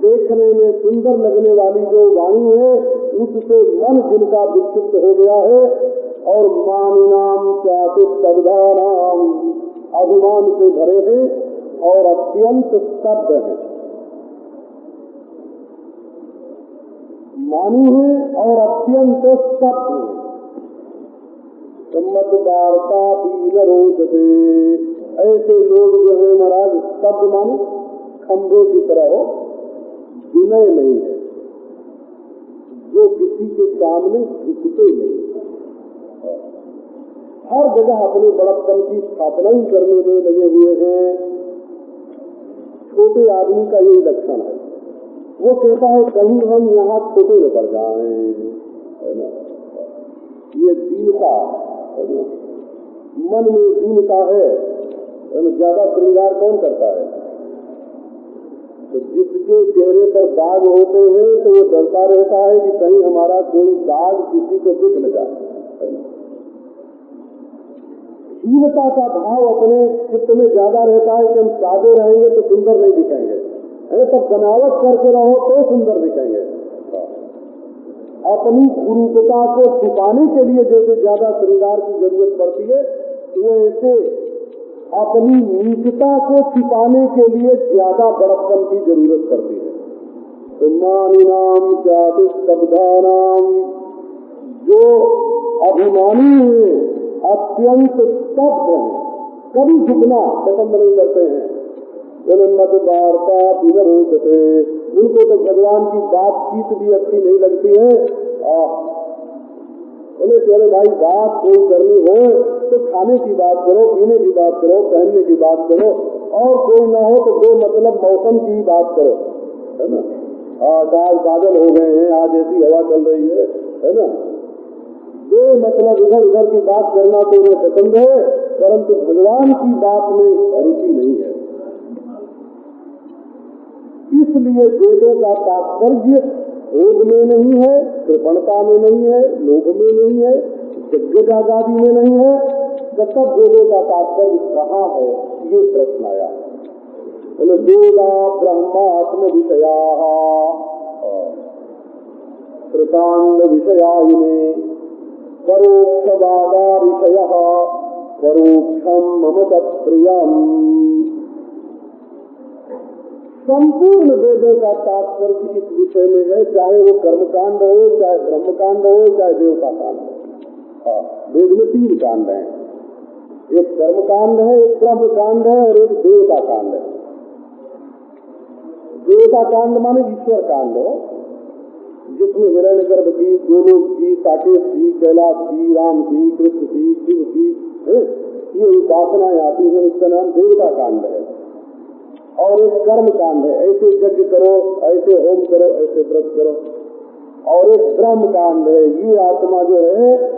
देखने में सुंदर लगने वाली जो वाणी है, उससे मन जिनका विक्षिप्त हो गया है, और मानिनाम चातुस्तब्धानाम अभिमान से भरे हैं और अत्यंत स्तब्ध है। मानी है और अत्यंत स्तब्ध है। मत वार्ता भी न रोचते, ऐसे लोग जो है महाराज स्तब्ध माने खंभे की तरह हो, विनय नहीं है, जो किसी के सामने झुकते नहीं, हर जगह अपने बड़प्पन की स्थापना ही करने में लगे हुए हैं। छोटे आदमी का यही लक्षण है, वो कहता है कहीं हम यहाँ छोटे न पड़ जाएं, है ना। ये दीनता, मन में दीनता है, ज्यादा श्रृंगार कौन करता है? तो जिसके चेहरे पर दाग होते हैं तो वो डरता रहता है कि कहीं हमारा कोई दाग किसी को दिख न जाए। हीनता का भाव अपने चित्त में ज्यादा रहता है कि हम सादे रहेंगे तो सुंदर नहीं दिखेंगे, तब बनावट करके रहो तो सुंदर दिखेंगे। अपनी कुरूपता को छुपाने के लिए जैसे ज्यादा श्रृंगार की जरूरत पड़ती है, वैसे अपनी नीचता को छिपाने के लिए ज्यादा बड़प्पन की जरूरत पड़ती है। तो मानिनाम चातुस्तब्धानाम, जो अभिमानी है, अत्यंत स्तब्ध है, कभी झुकना पसंद नहीं करते हैं। मत वार्ता बिना रोचते, उनको तो भगवान की बातचीत भी अच्छी नहीं लगती है। बोले तेरे भाई बात कोई करनी हो तो खाने की बात करो, पीने की बात करो, पहनने की बात करो, और कोई ना हो तो दो मतलब मौसम की बात करो, है ना। आज बादल हो गए हैं, आज ऐसी हवा चल रही है ना। दो मतलब इधर उधर की बात करना तो उन्हें पसंद है, परंतु भगवान की बात में रुचि नहीं है। इसलिए वेदों का तात्पर्य क्रोध में नहीं है, कृपणता में नहीं है, लोभ में नहीं है, यज्ञयागादि में नहीं है, तब वेदों का तात्पर्य कहाँ है, ये प्रश्न आया। वेदा ब्रह्मात्म विषया प्रकांड विषयायिने परोक्षवादा ऋषय परोक्षम मम तत्प्रियम्। संपूर्ण वेदों का तात्पर्य इस विषय में है, चाहे वो कर्मकांड हो, चाहे ब्रह्मकांड हो, चाहे देवता कांड हो। वेद में 3 कांड हैं, एक कर्म कांड है, एक ब्रह्म कांड है और एक देवता कांड है। देवता कांड माने ईश्वर कांड हो, जिसमें हिरण्यगर्भ की, गोलोक की, साकेत की, कैलाश की, राम की, कृष्ण की, शिव की ये उपासनाएं आती हैं, उसका नाम देवता कांड है। और एक कर्म कांड है, ऐसे यज्ञ करो, ऐसे होम करो, ऐसे व्रत करो। और एक ब्रह्म कांड है, ये आत्मा जो है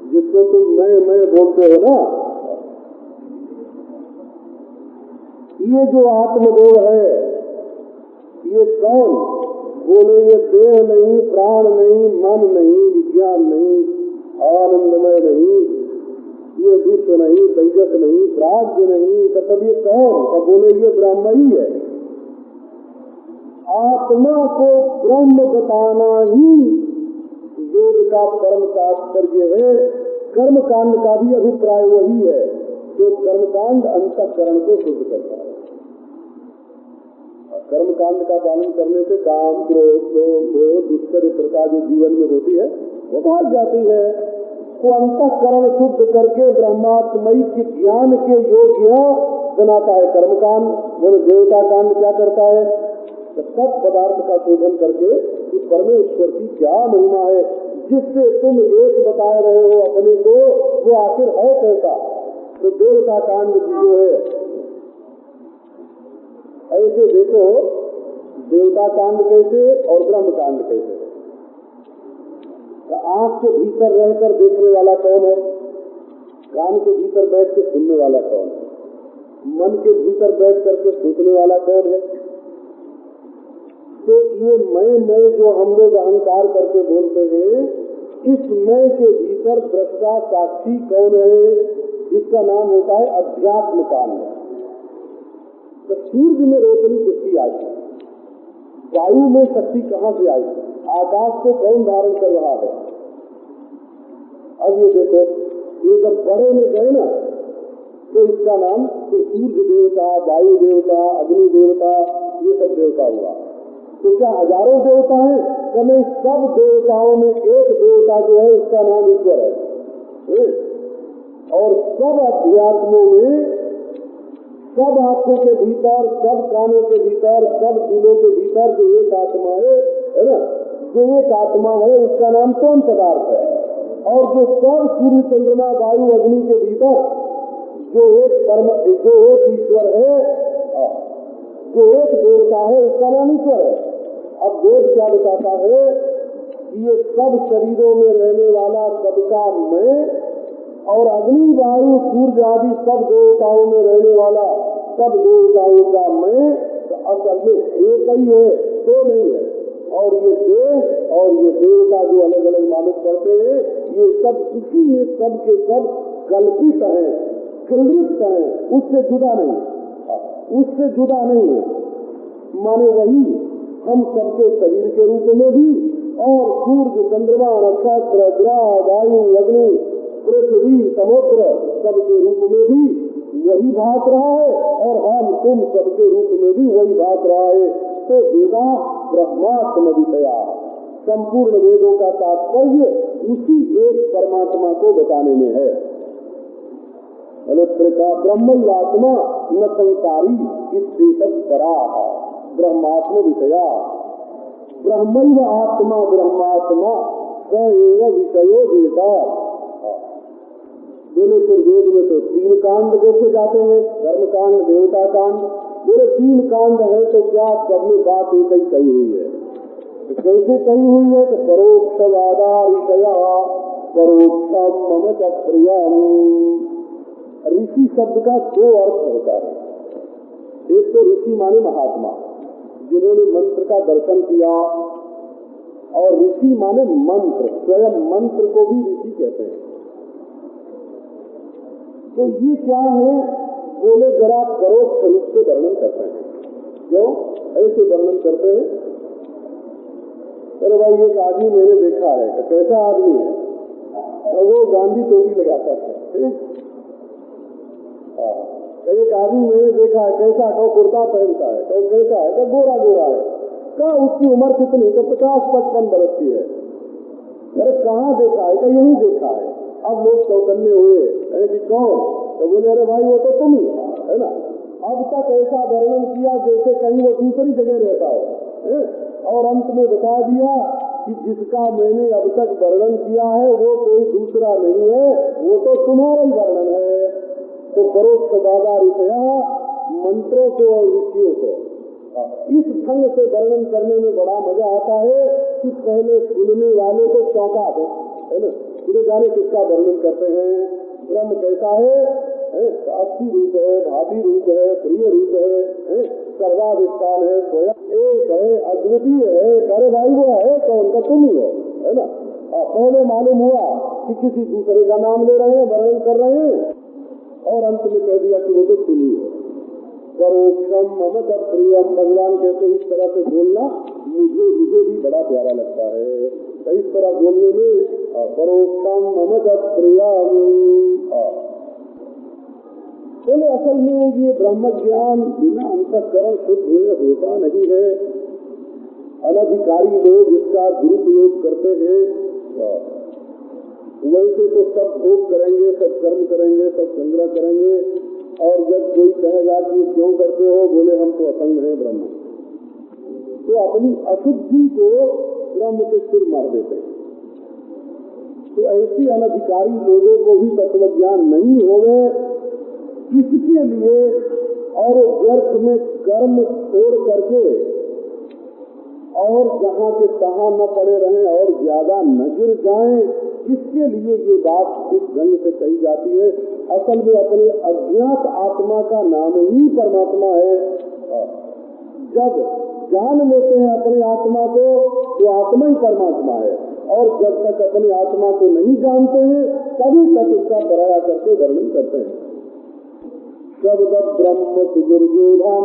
जिसको तुम मैं बोलते हो ना, ये जो आत्मदेव है ये कौन? बोले ये देह नहीं, प्राण नहीं, मन नहीं, विज्ञान नहीं, आनंदमय नहीं, ये विश्व नहीं, तेजस नहीं, प्राज्ञ नहीं, तब ये कौन? तो बोले ये ब्रह्म ही है। आत्मा को ब्रह्म बताना ही वेद का परम तात्पर्य है। कर्मकांड का भी अभिप्राय वही है, जो कर्मकांड अंतःकरण को शुद्ध करता है। कर्मकांड का पालन करने से काम, क्रोध, लोभ, दुष्चरित्रता जो जीवन में होती है वो भाग जाती है। तो अंतःकरण शुद्ध करके ब्रह्मात्मयी के ज्ञान के योग्य बनाता है कर्मकांड। वो देवता कांड क्या करता है? सब पदार्थ का शोधन करके कि परमेश्वर की क्या महिमा है, जिससे तुम एक बता रहे हो अपने को, वो आखिर है कैसा। तो देवता कांड जो है ऐसे देखो, देवता कांड कैसे और ब्रह्म कांड कैसे। आंख के भीतर रहकर देखने वाला कौन है? कान के भीतर बैठ के सुनने वाला कौन है? मन के भीतर बैठ करके सोचने वाला कौन है? तो ये मैं जो हम लोग अहंकार करके बोलते हैं, इस मैं के भीतर दृष्टा साक्षी कौन है? इसका नाम होता है अध्यात्म कांड। तो सूर्य में रोशनी किसकी आई? वायु में शक्ति कहाँ से आई? आकाश को कौन धारण कर रहा है? अब ये देखो, ये जब बड़े में गए ना, तो इसका नाम तो सूर्य देवता, वायु देवता, अग्नि देवता, ये सब देवता हुआ। तो क्या हजारों देवता हैं? तो नहीं, सब देवताओं में एक देवता जो है उसका नाम ईश्वर है। और सब अध्यात्मों में, सब आंखों के भीतर, सब कानों के भीतर, सब दिलों के भीतर जो एक आत्मा है ना, जो एक आत्मा है उसका नाम कौन पदार्थ है। और जो सब सूर्य चंद्रमा वायु अग्नि के भीतर जो एक परम, जो एक ईश्वर है, जो एक देवता है, उसका नाम ईश्वर है। अब वेद क्या बताता है कि ये सब शरीरों में रहने वाला सबका मैं, और अग्नि वायु सूर्य आदि सब देवताओं में रहने वाला सब देवताओं का मैं असल में एक ही है, तो नहीं है। और ये देव और ये देवता जो अलग अलग मालूम पड़ते हैं, ये सब इसी में सब के सब कल्पित हैं, कृत हैं, उससे जुदा नहीं, उससे जुदा नहीं है। माने वही हम सबके शरीर के रूप में भी, और सूर्य चंद्रमा नक्षत्र ग्रह वायु अग्नि पृथ्वी समुद्र सबके रूप में भी वही भाग रहा है, और हम तुम सबके रूप में भी वही भाग रहा है। तो वेदा ब्रह्मात्म विषया, संपूर्ण वेदों का तात्पर्य उसी एक परमात्मा को बताने में है। ब्रह्मैवात्मा न संसारी इत्येतत् पराः ब्रह्मात्म विषया। ब्रह्मैव आत्मा ब्रह्मात्मा स एव विषयो वेदा। बोले फिर वेद में तो 3 कांड देखे जाते हैं, कर्म कांड, देवता कांड। बोले 3 कांड है तो क्या सब में बात एक ही कही हुई है? तो कैसे कही हुई है? तो परोक्षवादारिषया परोक्षम मम च प्रियम। ऋषि शब्द का 2 अर्थ होता है। एक तो ऋषि माने महात्मा, जिन्होंने मंत्र का दर्शन किया, और ऋषि माने मंत्र, स्वयं मंत्र को भी ऋषि कहते हैं। तो ये क्या है? बोले जरा परोक्ष रूप से वर्णन करते हैं। क्यों ऐसे वर्णन करते हैं? अरे भाई, एक आदमी मैंने देखा है। कैसा आदमी है? और वो गांधी टोपी लगाता है। एक आदमी मैंने देखा है। कैसा? कहो कुर्ता पहनता है। कहो कैसा है? कहो गोरा गोरा है। कहा उसकी उम्र कितनी? तो 50-55 बरस की है। अरे कहाँ देखा है? क्या यही देखा है? अब लोग चौकन्ने हुए, अरे कि कौन? तो बोले अरे भाई वो तो तुम ही है ना। अब तक ऐसा वर्णन किया जैसे कहीं वो दूसरी जगह रहता है, और अंत में बता दिया कि जिसका मैंने अब तक वर्णन किया है वो कोई दूसरा नहीं है, वो तो तुम्हारा ही वर्णन है। तो परोक्ष दादा ऋषया मंत्रों को और ऋषियों को इस ढंग से वर्णन करने में बड़ा मजा आता है कि पहले सुनने वाले को चौंका दे, है ना। पूरे जाने किसका वर्णन करते हैं, ब्रह्म कैसा है, अस्थि रूप है, भावी रूप है, प्रिय रूप है, सर्वाधिष्ठान है, स्वयं एक है, अद्वितीय है। अरे भाई वो है कौन? का तुम ही हो, है ना। पहले मालूम हुआ कि किसी दूसरे का नाम ले रहे हैं, वर्णन कर रहे हैं, और अंत में कह दिया कि वो तो तुम ही हो। परोक्षम मम तत्प्रियम, भगवान कहते इस तरह से बोलना मुझे भी बड़ा प्यारा लगता है। तो इस तरह बोलने में परोक्षम मम तत्प्रियम। चलो असल में ये ब्रह्म ज्ञान बिना अंतःकरण शुद्ध हुए होता नहीं है। अनधिकारी लोग इसका दुरुपयोग करते हैं। वैसे तो सब भोग करेंगे, सब कर्म करेंगे, सब संग्रह करेंगे, और जब कोई कहेगा कि क्यों करते हो, बोले हम तो असंग हैं ब्रह्म, तो अपनी अशुद्धि को ब्रह्म के सिर मार देते हैं। तो ऐसी अनधिकारी लोगों को भी तत्व ज्ञान नहीं होवे, इसके लिए और व्यर्थ में कर्म छोड़ करके और जहाँ के तहाँ न पड़े रहें और ज्यादा न गिर जाएं, इसके लिए ये बात इस ढंग से कही जाती है। असल में अपने अज्ञात आत्मा का नाम ही परमात्मा है। जब जान लेते हैं अपने आत्मा को तो आत्मा ही परमात्मा है, और जब तक अपने आत्मा को नहीं जानते हैं तभी तक उसका पराया करके वर्णन करते हैं। शब्द ब्रह्म सुदुर्गोधम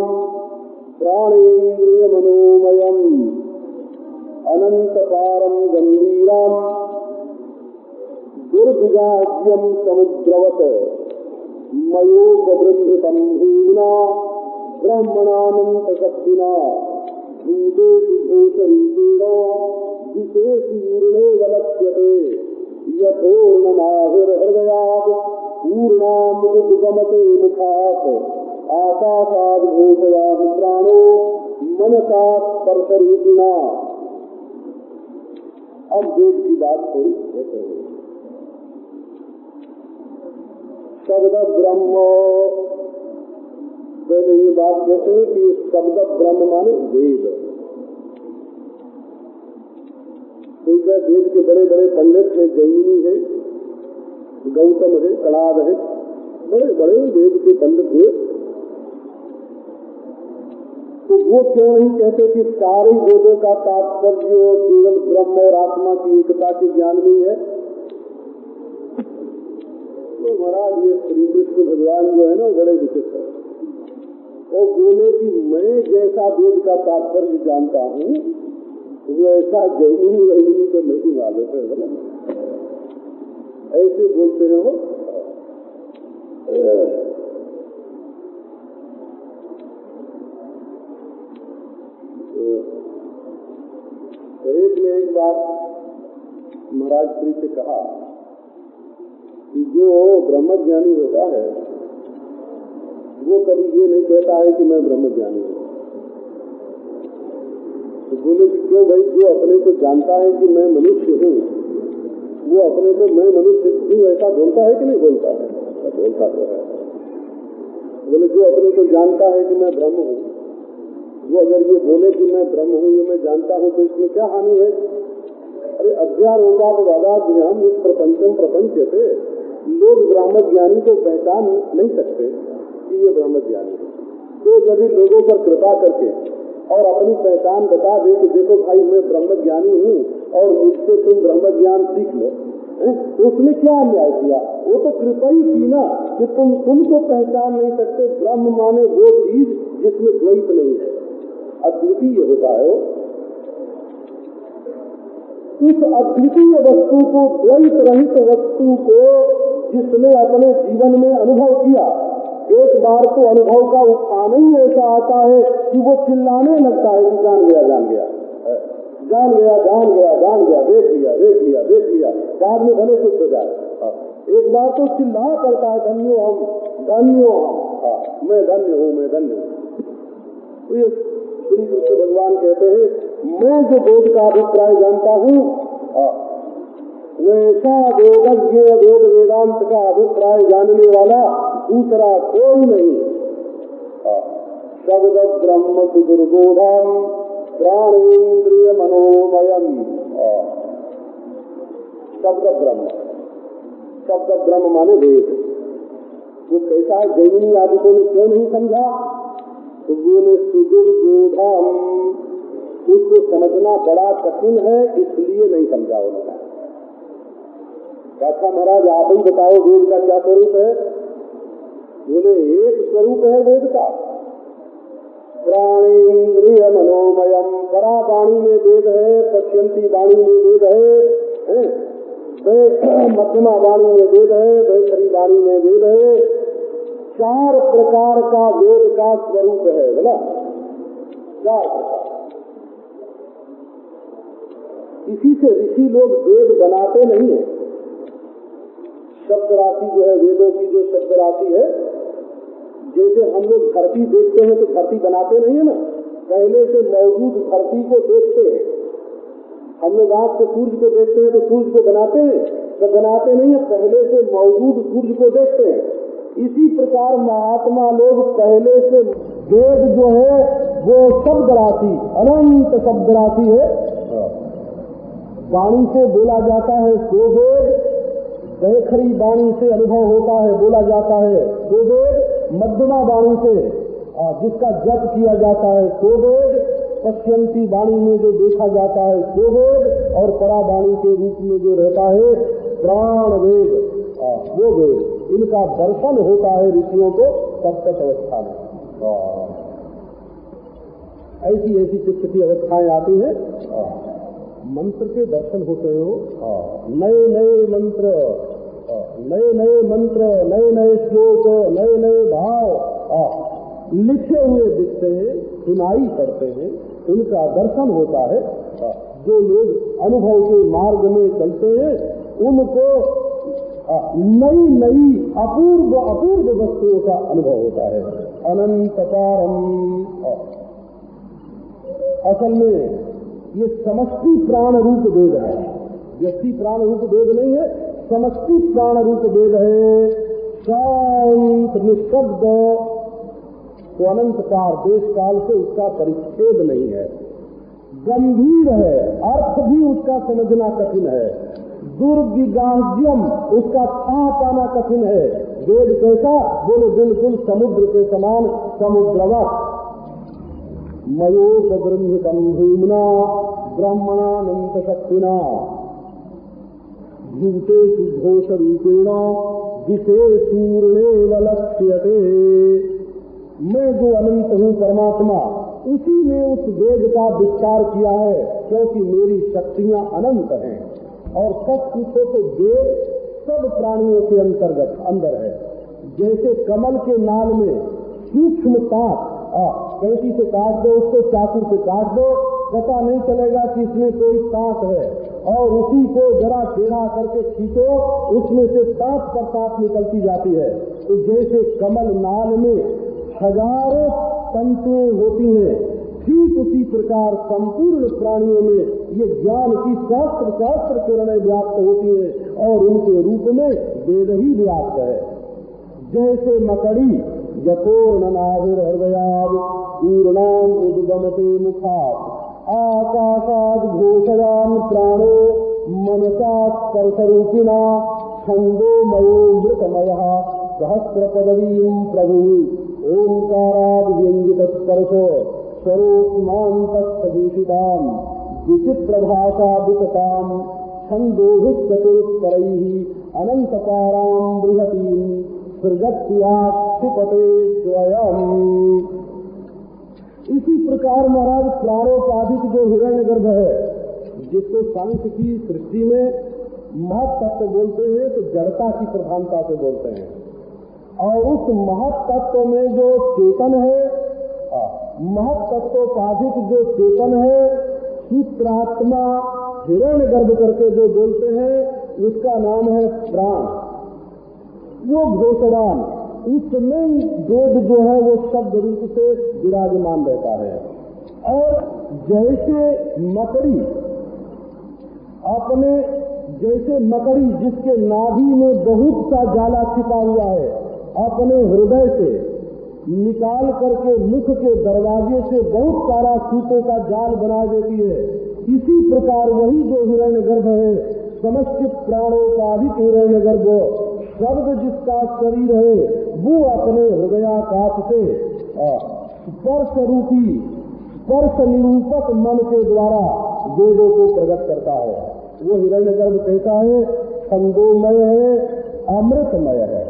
प्राणेन्द्रिय मनोमयम अनंत पारम गंभीरम दुर्विगाह्यम समुद्रवत मयोपबृंहितं भूम्ना ब्रह्मणानंत शक्तिना भूतेषु विशेषूर्णे वलक्ष्यते यथोर्णनाभिर्हृदयात् पूर्णामृतगमते मुखात् आकाशाद् भूतवान् प्राणो मनसात् स्पर्शरूपिणा। अब वेद की बात थोड़ी कहते हैं। शब्द ब्रह्म, पहले ये बात कहते हैं कि शब्द ब्रह्म माने वेद। तो क्या वेद के बड़े बड़े पंडित है, जैमिनी है, गौतम है, कणाद है, बड़े बड़े वेद के पंडित हुए, तो वो क्यों नहीं कहते कि सारे वेदों का तात्पर्य केवल ब्रह्म और आत्मा की एकता के ज्ञान में है? तो महाराज ये श्री कृष्ण भगवान जो है ना बड़े विचित्र है। वो बोले कि मैं जैसा वेद का तात्पर्य जानता हूँ वो ऐसा जैमिनी वैमिनी तो नहीं मालूम है, बोला ऐसे बोलते हैं वो। एक ने एक बार महाराज श्री से कहा कि जो ब्रह्मज्ञानी होता है वो कभी ये नहीं कहता है कि मैं ब्रह्मज्ञानी हूँ। तो बोले कि क्यों भाई, जो अपने को जानता है कि मैं मनुष्य हूँ वो अपने को मैं मनुष्य हूँ ऐसा बोलता है कि नहीं बोलता है? बोलता तो है। बोले जो अपने को जानता है कि मैं ब्रह्म हूँ, वो अगर ये बोले कि मैं ब्रह्म हूँ, ये मैं जानता हूँ, तो इसमें क्या हानि है? अरे अध्यारोपात वादात हम इस प्रपंचम प्रपंच थे, लोग ब्रह्मज्ञानी को पहचान नहीं सकते कि ये ब्रह्मज्ञानी है। तो यदि लोगों पर कृपा करके और अपनी पहचान बता दे कि देखो भाई मैं ब्रह्मज्ञानी हूँ और मुझसे तुम ब्रह्मज्ञान सीख लो, तो उसमें क्या अन्याय किया? वो तो कृपा ही की ना कि तुम तो पहचान नहीं सकते। ब्रह्म माने वो चीज जिसमें द्वैत नहीं है, अद्वितीय होता है। इस अद्वितीय वस्तु को, द्वैत रहित वस्तु को जिसने अपने जीवन में अनुभव किया, एक बार तो अनुभव का उठाना ही ऐसा आता है कि वो चिल्लाने लगता है कि जान गया जान गया। जान गया जान गया जान गया, देख लिया देख लिया देख लिया, बाद में भले कुछ हो जाए। एक बार तो चिल्ला करता है धन्यो हम धन्यो हम, मैं धन्य हूँ मैं धन्य हूँ। तो ये श्री कृष्ण भगवान कहते हैं मैं जो वेद का अभिप्राय जानता हूँ वैसा वेदज्ञ वेद वेदांत का अभिप्राय जानने वाला दूसरा कोई नहीं। शब्द ब्रह्म सुदुर्बोधम प्राणेन्द्रिय मनोमयम। शब्द ब्रह्म माने वेद। वो कैसा है जैमिनी आदिकों ने क्यों नहीं समझा? तो बोले सुदुर्बोधम, उसको समझना बड़ा कठिन है इसलिए नहीं समझा उन्होंने। अच्छा महाराज आप ही बताओ वेद का क्या स्वरूप है? बोले एक स्वरूप है वेद का, प्राणेन्द्रिय मनोमयम। परा वाणी में वेद है, पश्यंती वाणी में वेद है, मध्यमा वाणी में वेद है, वैखरी वाणी में वेद है। 4 प्रकार का वेद का स्वरूप है बोला, 4 प्रकार। इसी से ऋषि लोग वेद बनाते नहीं है। शब्द राशि जो है वेदों की जो शब्द राशि है, जैसे हम लोग धरती देखते हैं तो धरती बनाते नहीं है ना, पहले से मौजूद धरती को देखते हैं। हम लोग आँख से सूर्य को देखते हैं तो सूर्य को बनाते हैं तो बनाते नहीं है, पहले से मौजूद सूर्य को देखते हैं। इसी प्रकार महात्मा लोग पहले से वेद जो है वो शब्द राशि अनंत शब्द राशि है। वाणी से बोला जाता है सो वेद, वैखरी वाणी से अनुभव होता है बोला जाता है सो वेद, मध्यमा वाणी से जिसका जप किया जाता है सो वेद, पश्यंती वाणी में जो देखा जाता है सो वेद, और परा वाणी के रूप में जो रहता है प्राण वेद वो वेद। इनका दर्शन होता है ऋषियों को सप्तक अवस्था में। ऐसी ऐसी चित्त की अवस्थाएं आती हैं, मंत्र के दर्शन होते हो, नए नए मंत्र, नए नए मंत्र, नए नए श्लोक, नए नए भाव लिखे हुए दिखते हैं, सुनाई पड़ते हैं, उनका दर्शन होता है। जो लोग अनुभव के मार्ग में चलते हैं उनको नई नई अपूर्व अपूर्व वस्तुओं का अनुभव होता है। अनंत पारम, असल में ये समष्टि प्राण रूप वेद है, व्यक्ति प्राण रूप वेद नहीं है, समष्टि प्राण रूप वेद है। शांत निःशब्द तो अनंत काल देश काल से उसका परिच्छेद नहीं है, गंभीर है, अर्थ भी उसका समझना कठिन है, दुर्विगाह्यम उसका था पाना कठिन है। वेद कैसा? बोले बिल्कुल समुद्र के समान समुद्रवत। मयोप ब्रह्मकम भूमना ब्रह्मणानंत शक्तिना भूतेषु घोष रूपेण विशेषूर्णेव लक्ष्यते। मैं जो अनंत हूँ परमात्मा, उसी ने उस वेद का विस्तार किया है, क्योंकि मेरी शक्तियाँ अनंत हैं। और सच पूछो तो वेद सब प्राणियों के अंतर्गत अंदर है। जैसे कमल के नाल में सूक्ष्म ताक, कैंची से काट दो उसको, चाकू से काट दो, पता नहीं चलेगा कि इसमें कोई ताक है, और उसी को जरा टेढ़ा करके खींचो, उसमें से ताक पर ताक निकलती जाती है। तो जैसे कमल नाल में हजारों तंतुएं होती हैं, ठीक उसी प्रकार संपूर्ण प्राणियों में ये ज्ञान की शास्त्र शास्त्र किरणें व्याप्त होती हैं, और उनके रूप में वेद ही व्याप्त है। जैसे मकड़ी यथोर्ण नाभिर हृदयाद पूर्णाम उद्गमते मुखात् आकाशाद घोषयान प्राणो मनसा स्पर्शरूपिणा छंदोमयो मृतमयः सहस्र पदवीं प्रभु ओंकाराद व्यंजित स्पर्शो स्वरूपमान्तस्थभूषिताम् विचित्र भाषा विकताम् छन्दोभिश्चतुस्तरैः अनंतकारां बृहतीं सृजत्याक्षिपते स्वयं। इसी प्रकार महाराज प्राणोपाधिक जो हिरण्यगर्भ है, जिसको सांख्य की सृष्टि में महत् तत्व बोलते हैं, तो जड़ता की प्रधानता से बोलते हैं, और उस महत् तत्व में जो चेतन है, महत् तत्वोपाधिक जो चेतन है, सूत्रात्मा हिरण्यगर्भ करके जो बोलते हैं उसका नाम है प्राण। वो घोषवान, उसमें वेद जो है वो शब्द रूप से विराजमान रहता है। और जैसे मकड़ी अपने, जैसे मकड़ी जिसके नाभि में बहुत सा जाला छिपा हुआ है, अपने हृदय से निकाल करके मुख के दरवाजे से बहुत सारा सूतों का जाल बना देती है, इसी प्रकार वही जो हिरण्यगर्भ है, समस्त प्राणोपाधिक हिरण्यगर्भ, शब्द जिसका शरीर है, वो अपने हृदयाकाश से स्पर्श रूपी, स्पर्श निरूपक मन के द्वारा वेदों को प्रकट करता है। वो हिरण्यगर्भ कहता है छंदोमय है, अमृतमय है।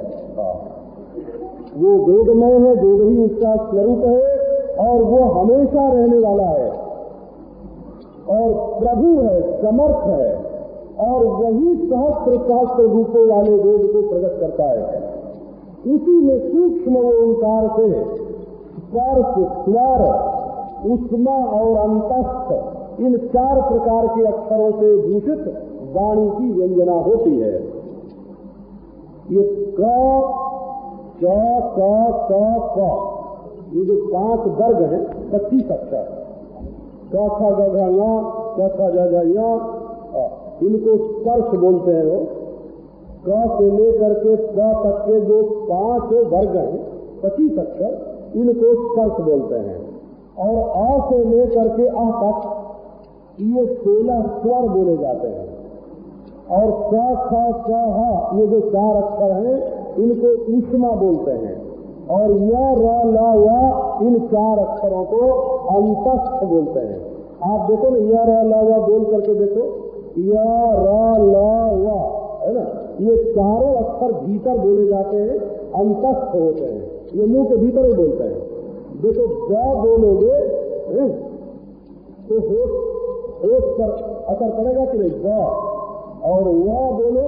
वो वेदमय है, वेद ही उसका स्वरूप है और वो हमेशा रहने वाला है और प्रभु है, समर्थ है, और वही सहस्त्र सहस्त्र रूपों वाले वेद को प्रकट करता है। उसी में सूक्ष्म ओंकार से स्पर्श, स्वर, उष्मा और अंतस्थ, इन 4 प्रकार के अक्षरों से भूषित वाणी की व्यंजना होती है। ये क, च, क, क, ये जो 5 वर्ग हैं, 25 अक्षर, क, ख, ग, घ, ङ, च, छ, ज, झ, ञ, इनको स्पर्श बोलते हैं। वो क से लेकर के प तक के जो 5 वर्ग हैं, 25 अक्षर, इनको स्पर्श बोलते हैं। और अ से लेकर के अ तक ये 16 स्वर बोले जाते हैं। और स, ख, स, ह, ये जो 4 अक्षर हैं, इनको ऊष्मा बोलते हैं। और य, र, ल, व, इन 4 अक्षरों को अंतस्थ बोलते हैं। आप देखो ना, य, र, ल, व बोल करके देखो, य, र, ल, व, है ना, ये चारों अक्षर भीतर बोले जाते हैं, अंतस्थ होते हैं, ये मुंह के भीतर ही बोलते हैं। देखो ज बोलोगे तो होठ पर असर पड़ेगा कि नहीं, ज, और वह बोलो,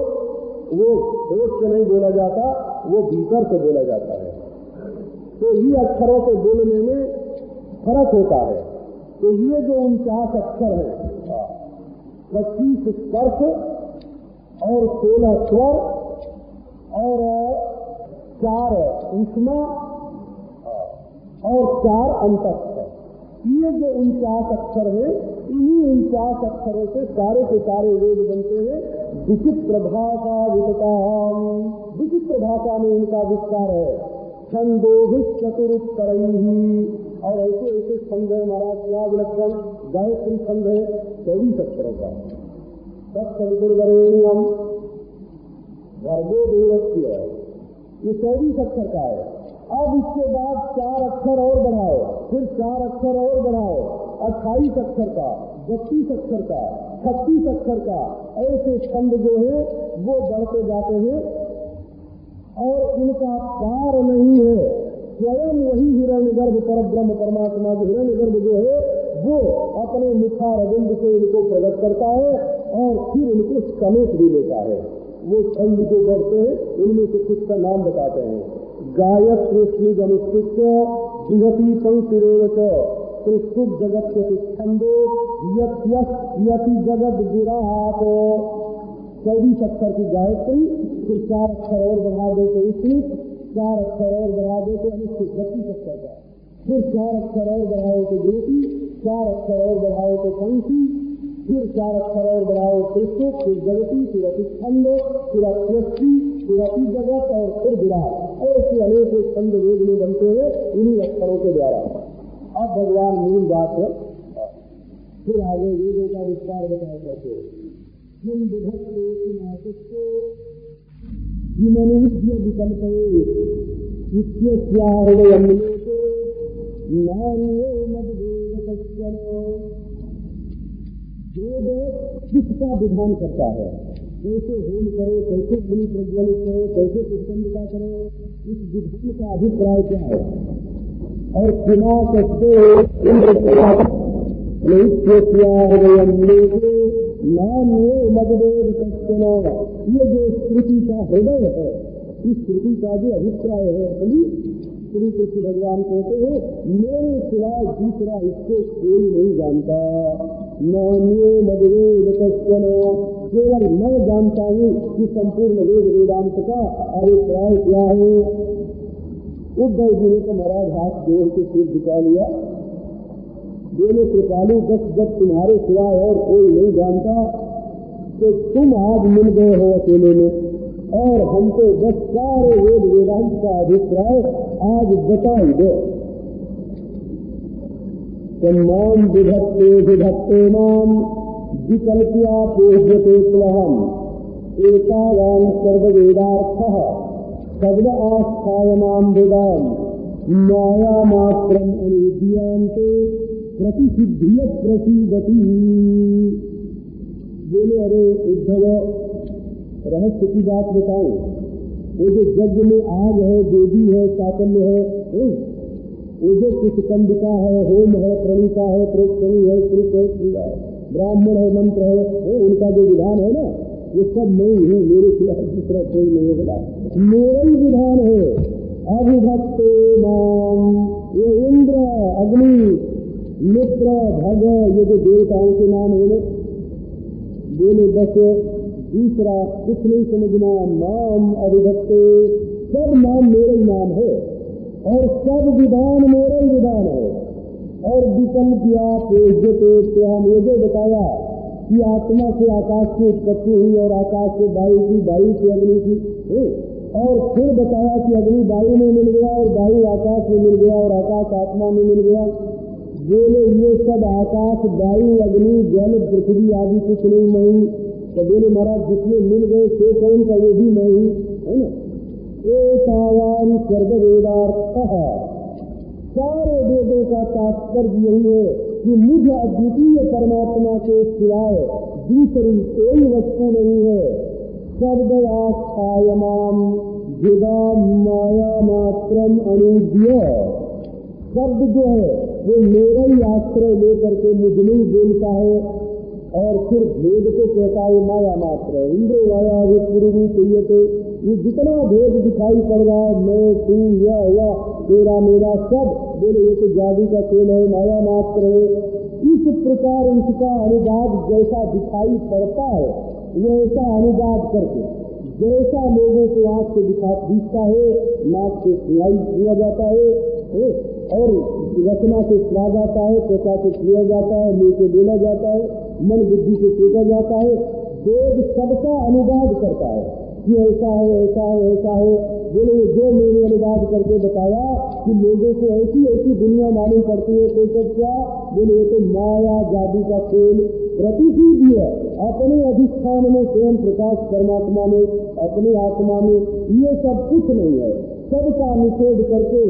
वो होठ से नहीं बोला जाता, वो भीतर से बोला जाता है। तो ये अक्षरों के बोलने में फर्क होता है। तो ये जो 49 अक्षर हैं, 25 स्पर्श और 16 स्वर और 4 ऊष्मा और 4 अंतस्थ, ये जो 49 अक्षर है, इन्हीं 49 अक्षरों से सारे के सारे वेद बनते हैं। विचित्र भाषा विकताम, विचित्र भाषा में इनका विस्तार है। छंदोभिः चतुरुत्तरैः, और ऐसे ऐसे छंद है महाराज, क्या विलक्षण गायत्री छंद है 24 अक्षरों का। तत्सवितुर्वरेण्यम भर्गो देवस्य, ये 24 अक्षर का है। अब इसके बाद 4 अक्षर और बढ़ाओ, फिर 4 अक्षर और बढ़ाओ, 28 अक्षर का, 32 अक्षर का, 36 अक्षर का, ऐसे छंद जो है वो बढ़ते जाते हैं। और इनका पार नहीं है। स्वयं वही हिरण्यगर्भ परब्रह्म परमात्मा जो हिरण्यगर्भ जो है, वो अपने मुखारविंद से इनको प्रकट करता है और फिर इनको समेट भी लेता है। वो छंद जो बढ़ते हैं, इनमें से कुछ का नाम बताते हैं। गायत्री गनुष्टुच्च विहति पंक्तिरेव त्रिष्टुप जगत के छंदो यति जगत विराट। 24 अक्षर की गायत्री, फिर 4 अक्षर और बढ़ा दो तो इसमें 4 अक्षर और बढ़ा दो तो अनिश्चित 32 अक्षर का, फिर 4 अक्षर और बढ़ाओ तो ज्योति, 4 अक्षर और बढ़ाओ तो पंक्ति, फिर 4 अक्षर और बढ़ाओ त्रिष्टुप, फिर जगती, फिर अतिछंद, फिर अत्यस्ति, फिर अति जगत और फिर विराट। ऐसे अनेक छंद वेद में बनते हैं इन्हीं अक्षरों के द्वारा। अब भगवान मूल बात है, फिर आगे वेदों का विस्तार बताया करते हैं। मनुष्य विकल्प किसका विधान करता है, कैसे होम करे, कैसे अग्नि प्रज्वलित करे, कैसे पुष्पंदिता करे, इस विधान का अभिप्राय क्या है। और बिना सकते मदवेद कश्चना, ये जो श्रुति का हृदय है, इस श्रुति का जो अभिप्राय है, श्री कृष्ण भगवान कहते हैं मेरे सिवाय दूसरा इसको कोई नहीं जानता। नान्यो मदवेद कश्चन, केवल मैं जानता हूँ कि संपूर्ण वेद वेदांत का अभिप्राय क्या है। उद्धव जी ने तो महाराज हाथ जोड़ के सिर झुका लिया, बोले कृपालु बस जब तुम्हारे सिवाय और कोई नहीं जानता तो तुम आज मिल गए हो अकेले में, और हमको बस सारे वेद वेदांत का अभिप्राय आज बता ही दो। तन्नाम विभक्ते विभक्ते नाम विकल्प्या पूज्यते त्वहम् एतावान् सर्ववेदार्थः शब्द आस्थायमां वेदाम् मायामात्रम् अनुद्यांते प्रतिसिद्धिय प्रसीदति। बोले अरे उद्धव, रहस्य की बात बताओ। वो जो यज्ञ में आग है, देवी है, साकल्य है, वो जो कुशकंडिका है, होम है, प्रणिका है, प्रोक्षणी है, श्रुत है, क्रिया है, ब्राह्मण है, मंत्र है, उनका जो विधान है ना, वो सब नहीं है, मेरे खिलाफ दूसरा कोई नहीं होगा, मेरा ही विधान है। अभिभक्ते नाम, ये इंद्र, अग्नि, मित्र, भग, ये जो देवताओं के नाम है ना, बोले बस दूसरा कुछ नहीं समझना। नाम अभिभक्ते, सब नाम मेरा ही नाम है और सब विधान मेरा ही विधान है। और विकल्प्या पूज्यते, तो हम ये जो बताया कि आत्मा से आकाश की उत्पत्ति हुई और आकाश से वायु की, वायु से अग्नि की, और फिर बताया कि अग्नि वायु में मिल गया और वायु आकाश में मिल गया और आकाश आत्मा में मिल गया। बोले ये सब आकाश, वायु, अग्नि, जल, पृथ्वी आदि कुछ नहीं मैं ही। तो बोले महाराज जिसमें मिल गए से कौन का, ये भी मैं ही है ना। एतावान् सर्ववेदार्थः, सारे वेदों का तात्पर्य यही है कि मुझ अद्वितीय परमात्मा के सिवाय दूसरी कोई वस्तु नहीं है। शब्द आस्थायमां वेदाम् मायामात्रम् अनुद्य, शब्द जो है वो मेरा ही आश्रय लेकर के मुझ में ही बोलता है और फिर भेद को कहता है माया मात्र। इंद्र माया पूर्वी चाहिए तो ये जितना भेद दिखाई पड़ रहा है, मैं, तू, यह, तेरा, मेरा, सब, बोले ये तो जादू का खेल है, माया मात्र है। इस प्रकार इसका अनुवाद जैसा दिखाई पड़ता है वैसा अनुवाद करके, जैसा लोगों को आंख से दिखता है, नाक से सुनाई दिया जाता है और रचना से सुना जाता है, त्वचा से किया जाता है, मुंह से बोला जाता है, मन बुद्धि से सोचा जाता है। वेद सबका अनुवाद करता है कि ऐसा है, ऐसा है, ऐसा है। बोले जो मैंने अनुवाद करके बताया कि लोगों को ऐसी ऐसी दुनिया मालूम पड़ती है, तो सब क्या, बोले ये तो माया जादू का खेल प्रतिसिद्धि है। अपने अधिष्ठान में स्वयं प्रकाश परमात्मा में, अपनी आत्मा में ये सब कुछ नहीं है। सबका निषेध करके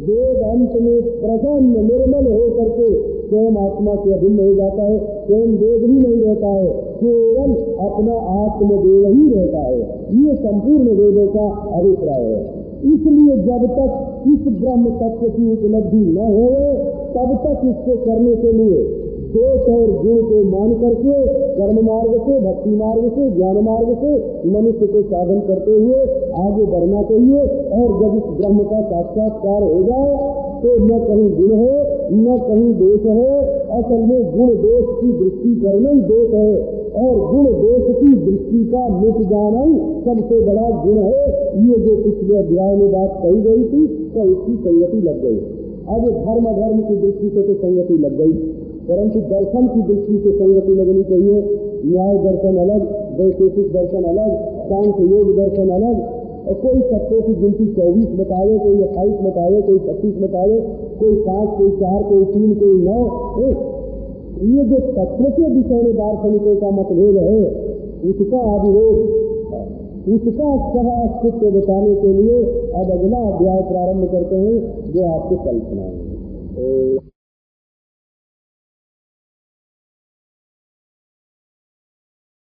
वेद अंत में प्रसन्न निर्मल हो करके स्वयं आत्मा से अभिन्न हो जाता है। स्वयं वेद ही नहीं रहता है, केवल अपना आत्मदेव ही रहता है। ये संपूर्ण वेदों का अभिप्राय है। इसलिए जब तक इस ब्रह्म तत्व की उपलब्धि न हो तब तक इसको करने के लिए दोष और गुण को मान करके कर्म मार्ग से, भक्ति मार्ग से, ज्ञान मार्ग से मनुष्य को साधन करते हुए आगे बढ़ना चाहिए। और जब इस ब्रह्म का साक्षात्कार हो जाए तो न कहीं गुण है न कहीं दोष है। असल में गुण दोष की दृष्टि करना ही दोष है और गुण दोष की दृष्टि का मिट जाना ही सबसे बड़ा गुण है। ये जो पिछले अध्याय में बात कही गई थी तो इसकी संगति लग गई। अब धर्म की दृष्टि से तो संगति लग गई, परंतु दर्शन की दृष्टि से संगति लगनी चाहिए। न्याय दर्शन अलग, वैशेषिक दर्शन अलग, सांख्य योग दर्शन अलग। और कोई सत्यों की गिनती 24 बतावे, कोई 28 बतावे, कोई 36 बतावे, कोई 5, कोई 4, कोई 3, कोई 9। ये जो तत्व के विषय में दार्शनिकों का मतभेद है उसका अविरोध, उसका सह अस्तित्व बताने के लिए अब अगला अध्याय प्रारंभ करते हैं जो आपको कल सुनाएंगे।